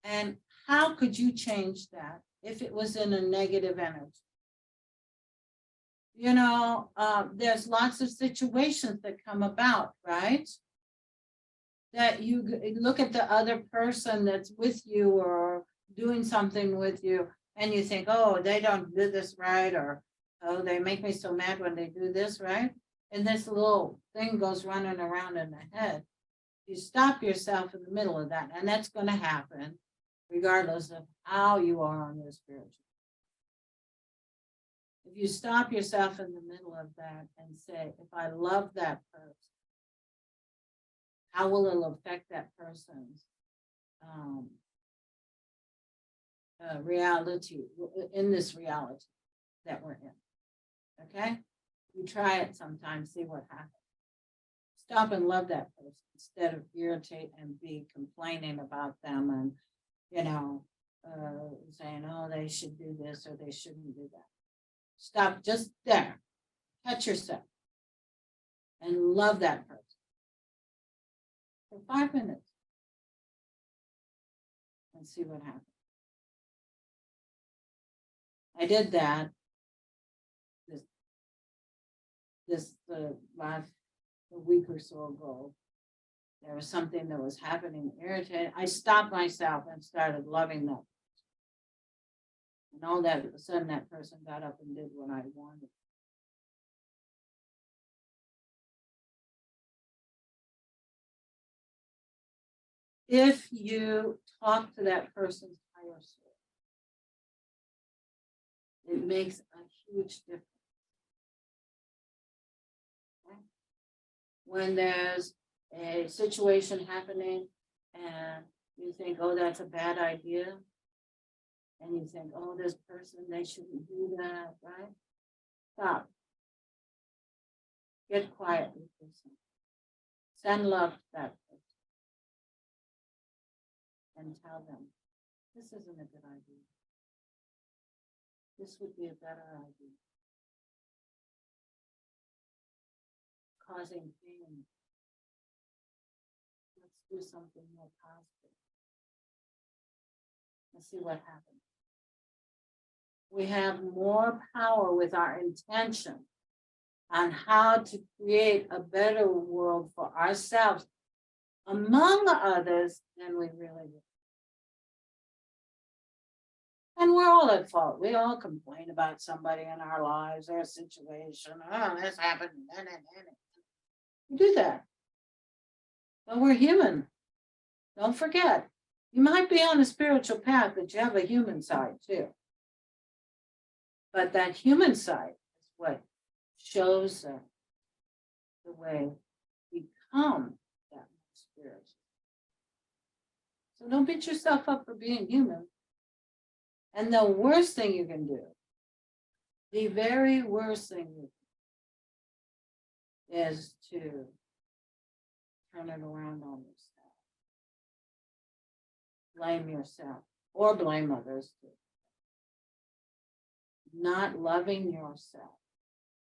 A: And how could you change that if it was in a negative energy? There's lots of situations that come about, right? That you look at the other person that's with you or doing something with you, and you think, oh, they don't do this right, or oh, they make me so mad when they do this, right? And this little thing goes running around in the head. You stop yourself in the middle of that, and that's going to happen regardless of how you are on your spiritual. If you stop yourself in the middle of that and say, if I love that person, how will it affect that person's reality, in this reality that we're in? Okay? You try it sometime, see what happens. Stop and love that person instead of irritate and be complaining about them and, saying, oh, they should do this or they shouldn't do that. Stop just there. Catch yourself and love that person for 5 minutes and see what happens. I did that this last week or so ago. There was something that was happening, irritating. I stopped myself and started loving them. And all that, of a sudden that person got up and did what I wanted. If you talk to that person's higher soul, it makes a huge difference. Okay? When there's a situation happening and you think, oh, that's a bad idea. And you think, oh, this person, they shouldn't do that, right? Stop. Get quiet with yourself. Send love to that person. And tell them, this isn't a good idea. This would be a better idea. Causing pain. Let's do something more positive. Let's see what happens. We have more power with our intention on how to create a better world for ourselves, among others, than we really do. And we're all at fault. We all complain about somebody in our lives or a situation. Oh, this happened. You do that. But we're human. Don't forget, you might be on a spiritual path, but you have a human side too. But that human side is what shows us the way we become that spiritual. So don't beat yourself up for being human. And the worst thing you can do, the very worst thing you can do is to turn it around on yourself. Blame yourself or blame others too. Not loving yourself.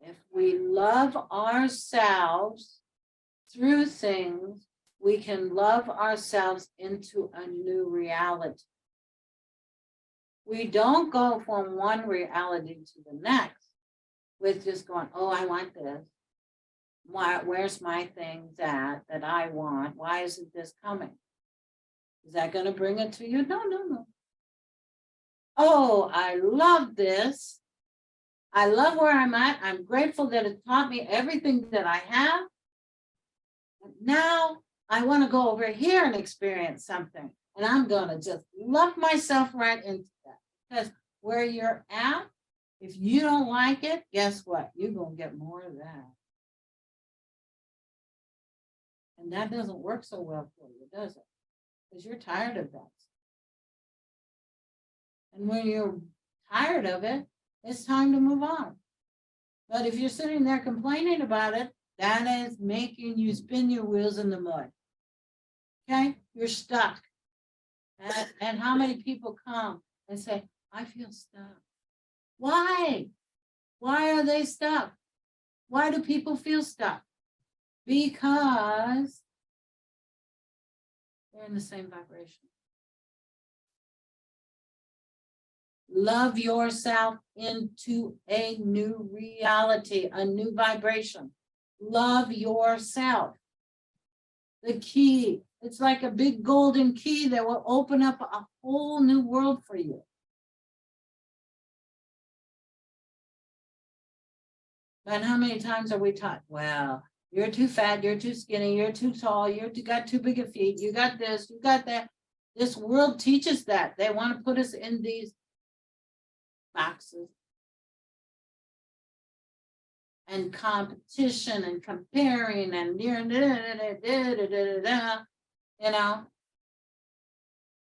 A: If we love ourselves through things, we can love ourselves into a new reality. We don't go from one reality to the next with just going, oh, I want this. Where's my thing that I want? Why isn't this coming? Is that going to bring it to you? No. Oh, I love this. I love where I'm at. I'm grateful that it taught me everything that I have. Now I want to go over here and experience something. And I'm going to just love myself right into that. Because where you're at, if you don't like it, guess what? You're going to get more of that. And that doesn't work so well for you, does it? Because you're tired of that. And when you're tired of it, it's time to move on. But if you're sitting there complaining about it, that is making you spin your wheels in the mud. Okay? You're stuck. And how many people come and say, I feel stuck. Why? Why are they stuck? Why do people feel stuck? Because they're in the same vibration. Love yourself into a new reality, a new vibration. Love yourself. The key, it's like a big golden key that will open up a whole new world for you. But how many times are we taught, well, you're too fat, you're too skinny, you're too tall, you got too big of feet, you got this, you got that. This world teaches that. They want to put us in these boxes. And competition and comparing and you know.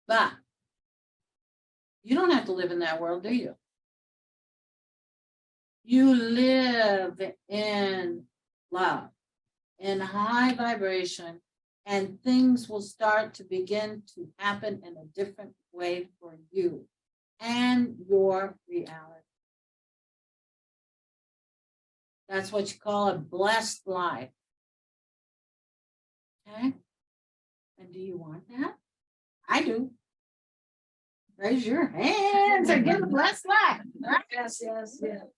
A: But you don't have to live in that world, do you? You live in love, in high vibration, and things will start to begin to happen in a different way for you and your reality. That's what you call a blessed life. Okay? And do you want that? I do. Raise your hands and get a blessed life. Right?
D: Yes.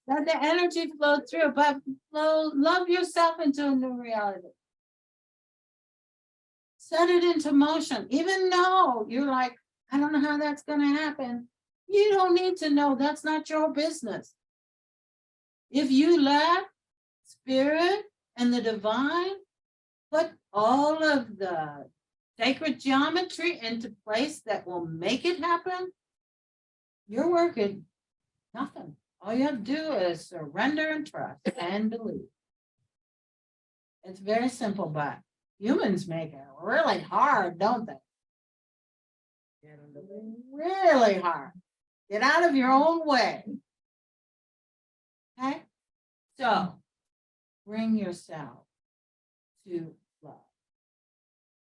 A: Let the energy flow through, but love yourself into a new reality. Set it into motion. Even though you're like, I don't know how that's going to happen. You don't need to know. That's not your business. If you let Spirit and the divine put all of the sacred geometry into place that will make it happen, you're working nothing. All you have to do is surrender and trust and believe. It's very simple, but humans make it really hard, don't they? Really hard. Get out of your own way. Okay? So, bring yourself to love.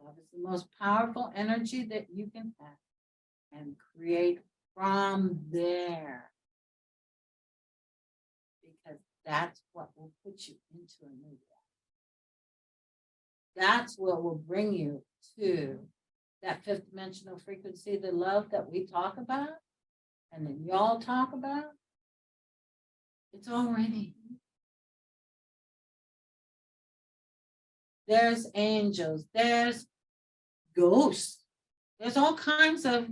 A: Love is the most powerful energy that you can have, and create from there. Because that's what will put you into a new life. That's what will bring you to that fifth dimensional frequency, the love that we talk about and that y'all talk about. It's already. There's angels, there's ghosts, there's all kinds of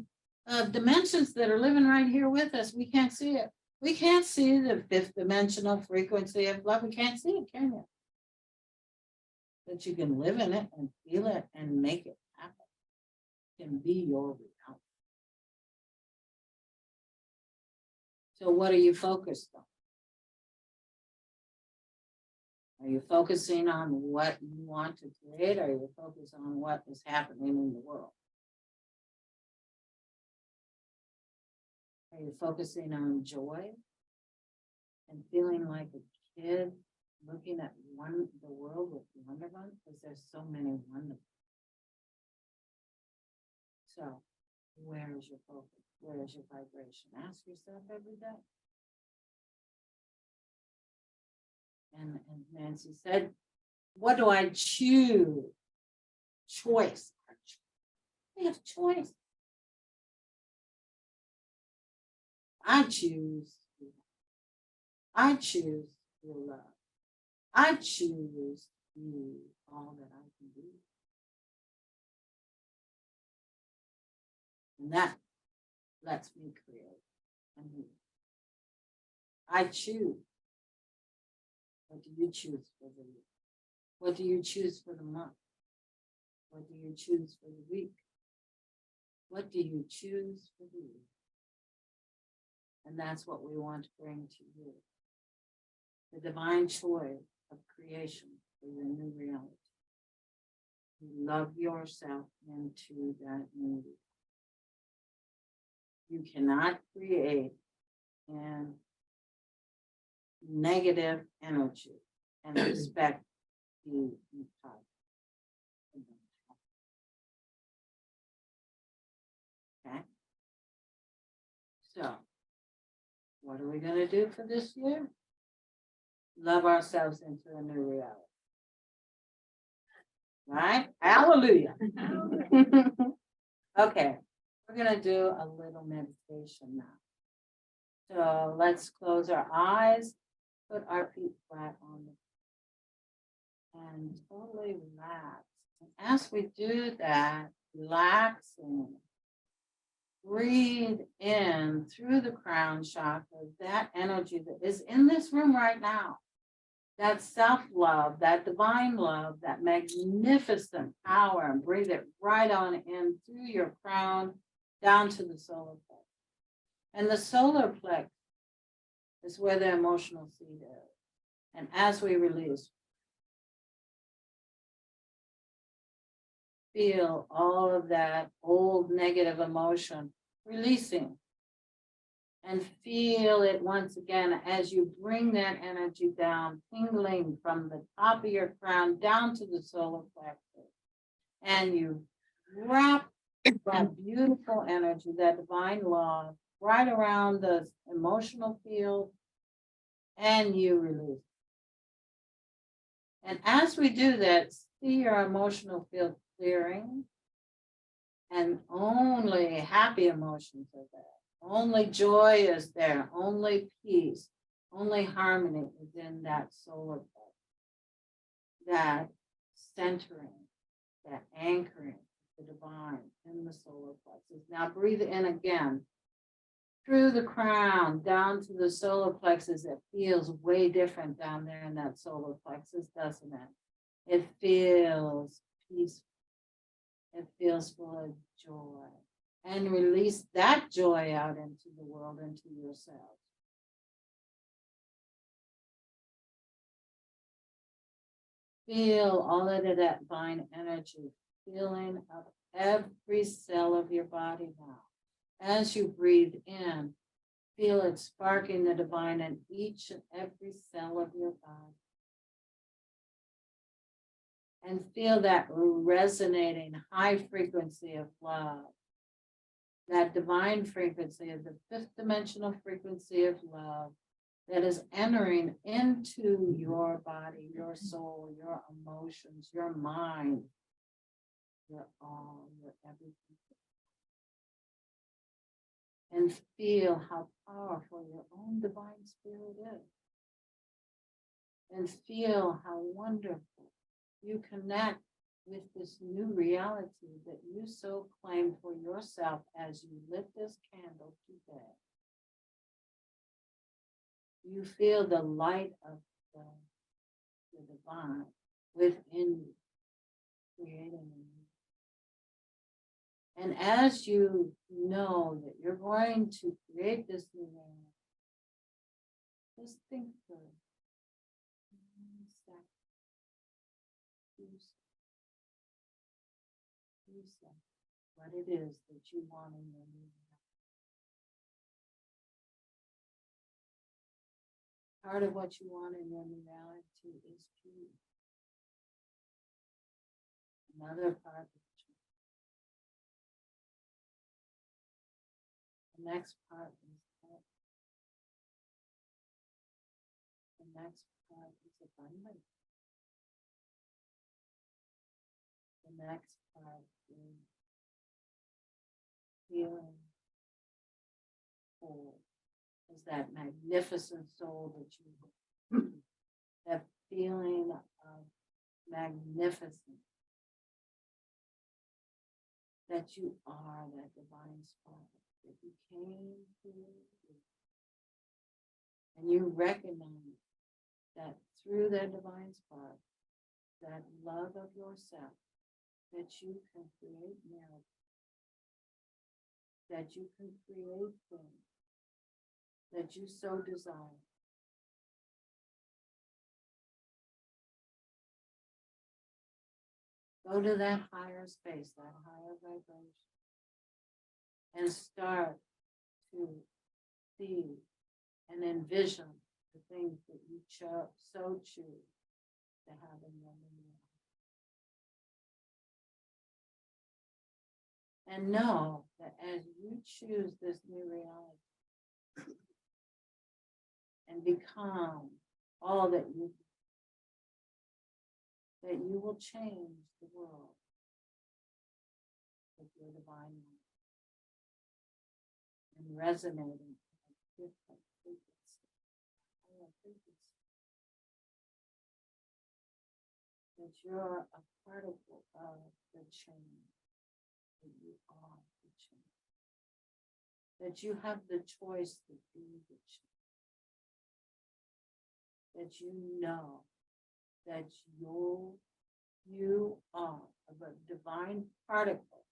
A: dimensions that are living right here with us. We can't see it. We can't see the fifth dimensional frequency of love. We can't see it, can you? that you can live in it and feel it and make it happen. It can be your reality. So what are you focused on? Are you focusing on what you want to create, or are you focused on what is happening in the world? Are you focusing on joy and feeling like a kid looking at the world with wonderment? Because there's so many wonderment. So where is your focus? Where is your vibration? Ask yourself every day. And Nancy said, what do I choose? Choice. We have choice. I choose. I choose your love. I choose you, all that I can be. And that lets me create and move. I choose. What do you choose for the week? What do you choose for the month? What do you choose for the week? What do you choose for the week? And that's what we want to bring to you. The divine choice of creation for your new reality. You love yourself into that new reality. You cannot create in negative energy and expect you in touch. Okay. So, what are we going to do for this year? Love ourselves into a new reality. Right? Hallelujah. Okay, we're going to do a little meditation now. So let's close our eyes, put our feet flat on the and totally relax. And as we do that, relaxing, breathe in through the crown chakra, that energy that is in this room right now. That self-love, that divine love, that magnificent power, and breathe it right on in through your crown down to the solar plex. And the solar plex is where the emotional seed is. And as we release, feel all of that old negative emotion releasing. And feel it once again as you bring that energy down, tingling from the top of your crown down to the solar plexus. And you wrap that beautiful energy, that divine love, right around the emotional field, and you release. And as we do that, see your emotional field clearing, and only happy emotions are there. Only joy is there, only peace, only harmony is in that solar plex. That centering, that anchoring, the divine in the solar plexus. Now breathe in again through the crown down to the solar plexus. It feels way different down there in that solar plexus, doesn't it? It feels peaceful. It feels full of joy. And release that joy out into the world, into yourself. Feel all of that divine energy filling up every cell of your body now. As you breathe in, feel it sparking the divine in each and every cell of your body. And feel that resonating high frequency of love. That divine frequency of the fifth dimensional frequency of love that is entering into your body, your soul, your emotions, your mind, your all, your everything. And feel how powerful your own divine spirit is. And feel how wonderful you connect with this new reality that you so claim for yourself as you lit this candle today. You feel the light of the divine within you, creating in you. And as you know that you're going to create this new reality, just think for 1 second. 2 seconds. What it is that you want in your new life. Part of what you want in your new reality is peace. Another part is joy. The next part is hope. The next part is abundance. The next part is healing, whole, is that magnificent soul that you, that feeling of magnificence, that you are that divine spark, that you came to, and you recognize that through that divine spark, that love of yourself, that you can create miracles, that you can create things that you so desire. Go to that higher space, that higher vibration, and start to see and envision the things that you so choose to have in your life. And know that as you choose this new reality and become all that you will change the world with your divine light and resonating at different frequencies. That you're a particle of the change. That you are the change. That you have the choice to be the change. That you know that you are a divine particle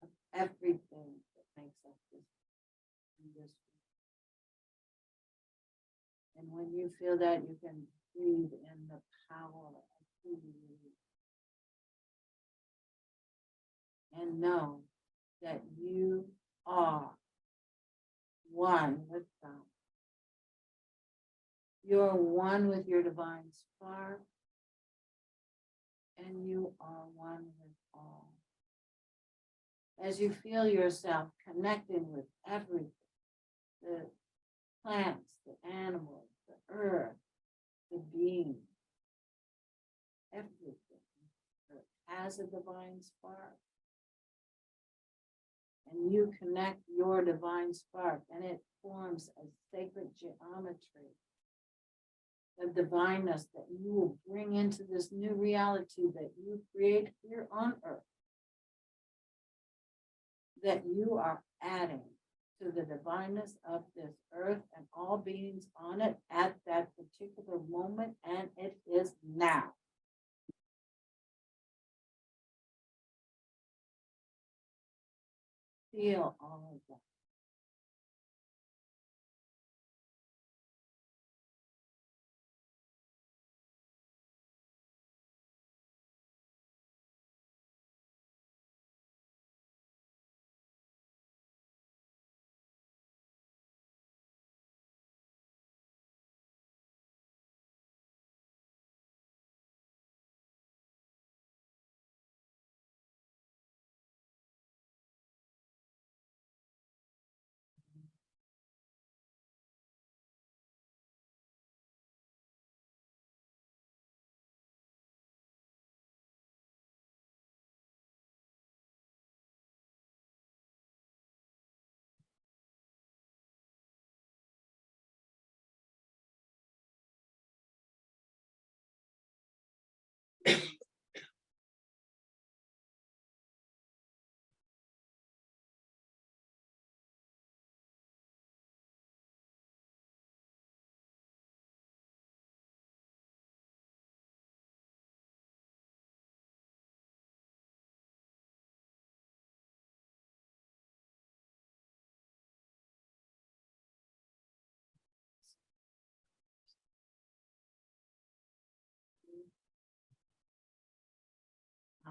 A: of everything that makes up this world. And when you feel that, you can breathe in the power of who you are. And know that you are one with God. You're one with your divine spark. And you are one with all. As you feel yourself connecting with everything, the plants, the animals, the earth, the beings, everything has a divine spark. And you connect your divine spark, and it forms a sacred geometry of divineness that you will bring into this new reality that you create here on earth, that you are adding to the divineness of this earth and all beings on it at that particular moment, and it is now. Feel all of that.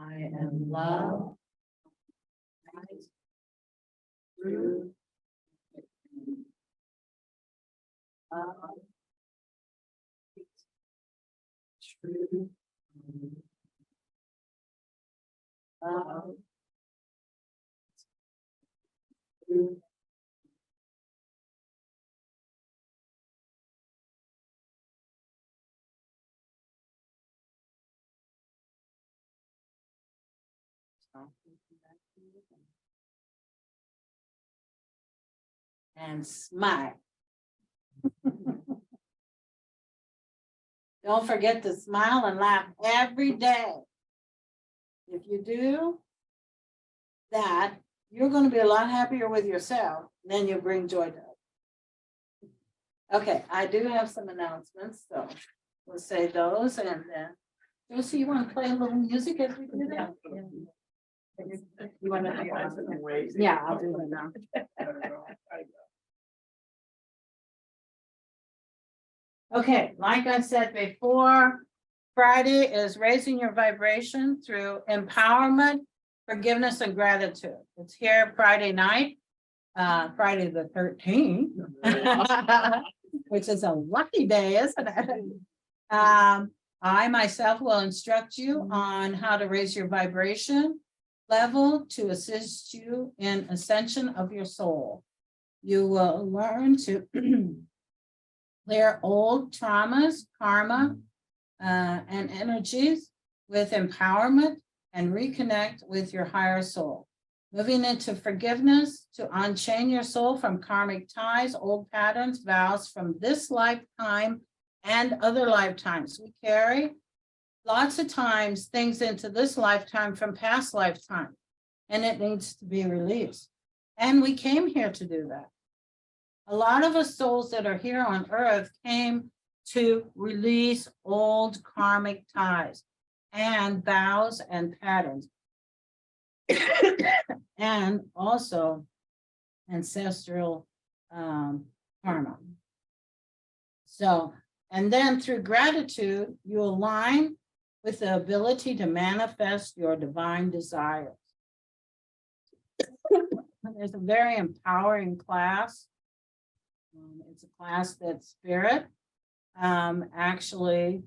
A: I am love. True. Love. True. Love. True. And smile. Don't forget to smile and laugh every day. If you do that, you're going to be a lot happier with yourself. Then you bring joy to others. Okay, I do have some announcements, so we'll say those and then. Josie, you want to play a little music as we do that? You want to? Yeah, I'll do it now. Okay, like I said before, Friday is raising your vibration through empowerment, forgiveness, and gratitude. It's here Friday night, Friday the 13th, which is a lucky day, isn't it? I myself will instruct you on how to raise your vibration level to assist you in ascension of your soul. You will learn to clear old traumas, karma, and energies with empowerment and reconnect with your higher soul. Moving into forgiveness to unchain your soul from karmic ties, old patterns, vows from this lifetime and other lifetimes. We carry lots of times things into this lifetime from past lifetime, and it needs to be released. And we came here to do that. A lot of us souls that are here on earth came to release old karmic ties and vows and patterns. And also ancestral karma. So, and then through gratitude, you align with the ability to manifest your divine desires. There's a very empowering class. It's a class that Spirit actually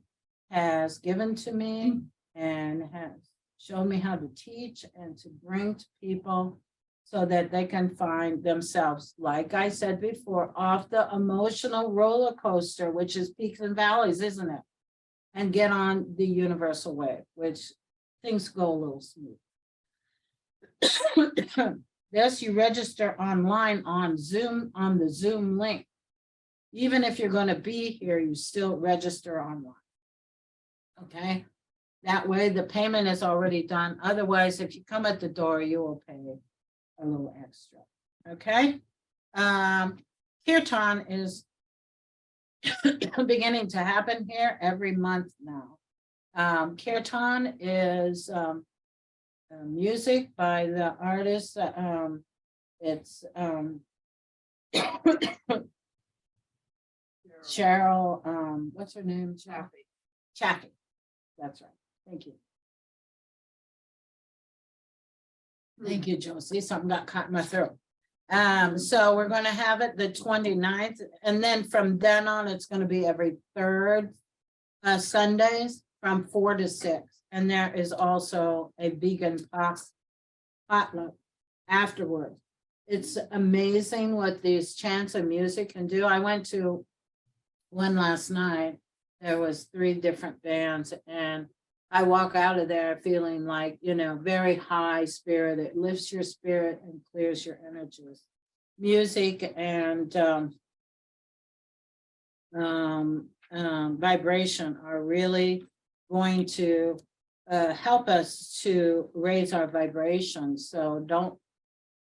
A: has given to me and has shown me how to teach and to bring to people so that they can find themselves, like I said before, off the emotional roller coaster, which is peaks and valleys, isn't it? And get on the universal wave, which things go a little smooth. This, you register online on Zoom, on the Zoom link. Even if you're going to be here, you still register online. Okay, that way the payment is already done. Otherwise, if you come at the door, you will pay a little extra. Okay, Kirtan is beginning to happen here every month now. Kirtan is music by the artist. It's Cheryl, what's her name? Chaffee. That's right. Thank you. Thank you, Josie. Something got caught in my throat. So we're going to have it the 29th. And then from then on, it's going to be every third Sundays from 4 to 6. And there is also a vegan potluck afterwards. It's amazing what these chants of music can do. I went to one last night. There was 3 different bands, and I walk out of there feeling like, you know, very high spirit. It lifts your spirit and clears your energies. Music and vibration are really going to help us to raise our vibrations. So don't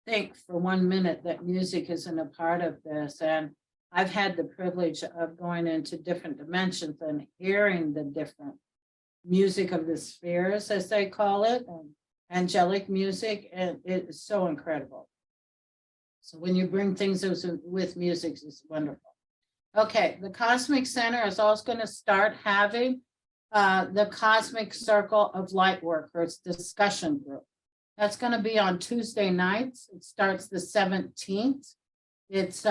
A: think for 1 minute that music isn't a part of this. And I've had the privilege of going into different dimensions and hearing the different music of the spheres, as they call it, and angelic music, and it is so incredible. So when you bring things with music, it's wonderful. Okay, the Cosmic Center is also going to start having the Cosmic Circle of Light Workers discussion group. That's going to be on Tuesday nights. It starts the 17th. It's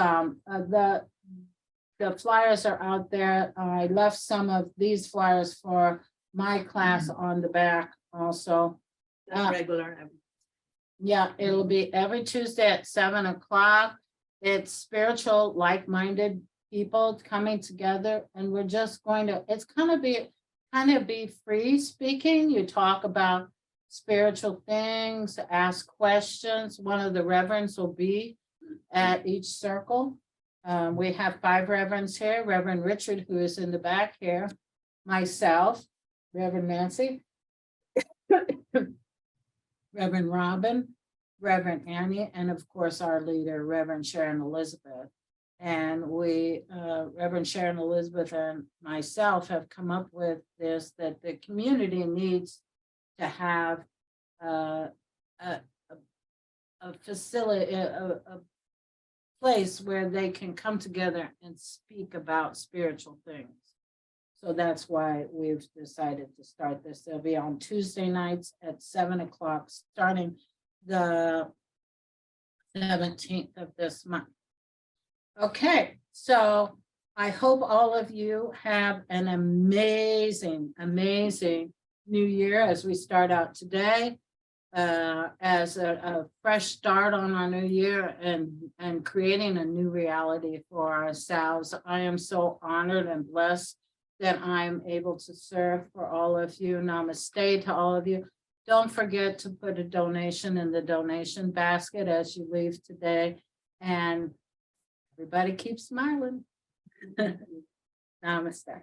A: the flyers are out there. I left some of these flyers for my class on the back also.
E: Regular.
A: Yeah, it'll be every Tuesday at 7 o'clock. It's spiritual, like-minded people coming together, and we're just going to, it's kind of be free speaking. You talk about spiritual things, ask questions. One of the reverends will be at each circle. We have 5 reverends here, Reverend Richard, who is in the back here, myself, Reverend Nancy, Reverend Robin, Reverend Annie, and of course, our leader, Reverend Sharon Elizabeth. And we, Reverend Sharon Elizabeth and myself have come up with this, that the community needs to have a facility, a place where they can come together and speak about spiritual things. So that's why we've decided to start this. It'll be on Tuesday nights at 7 o'clock, starting the 17th of this month. Okay, so I hope all of you have an amazing, amazing new year as we start out today, as a fresh start on our new year and creating a new reality for ourselves. I am so honored and blessed that I'm able to serve for all of you. Namaste to all of you. Don't forget to put a donation in the donation basket as you leave today. And everybody keep smiling. Namaste.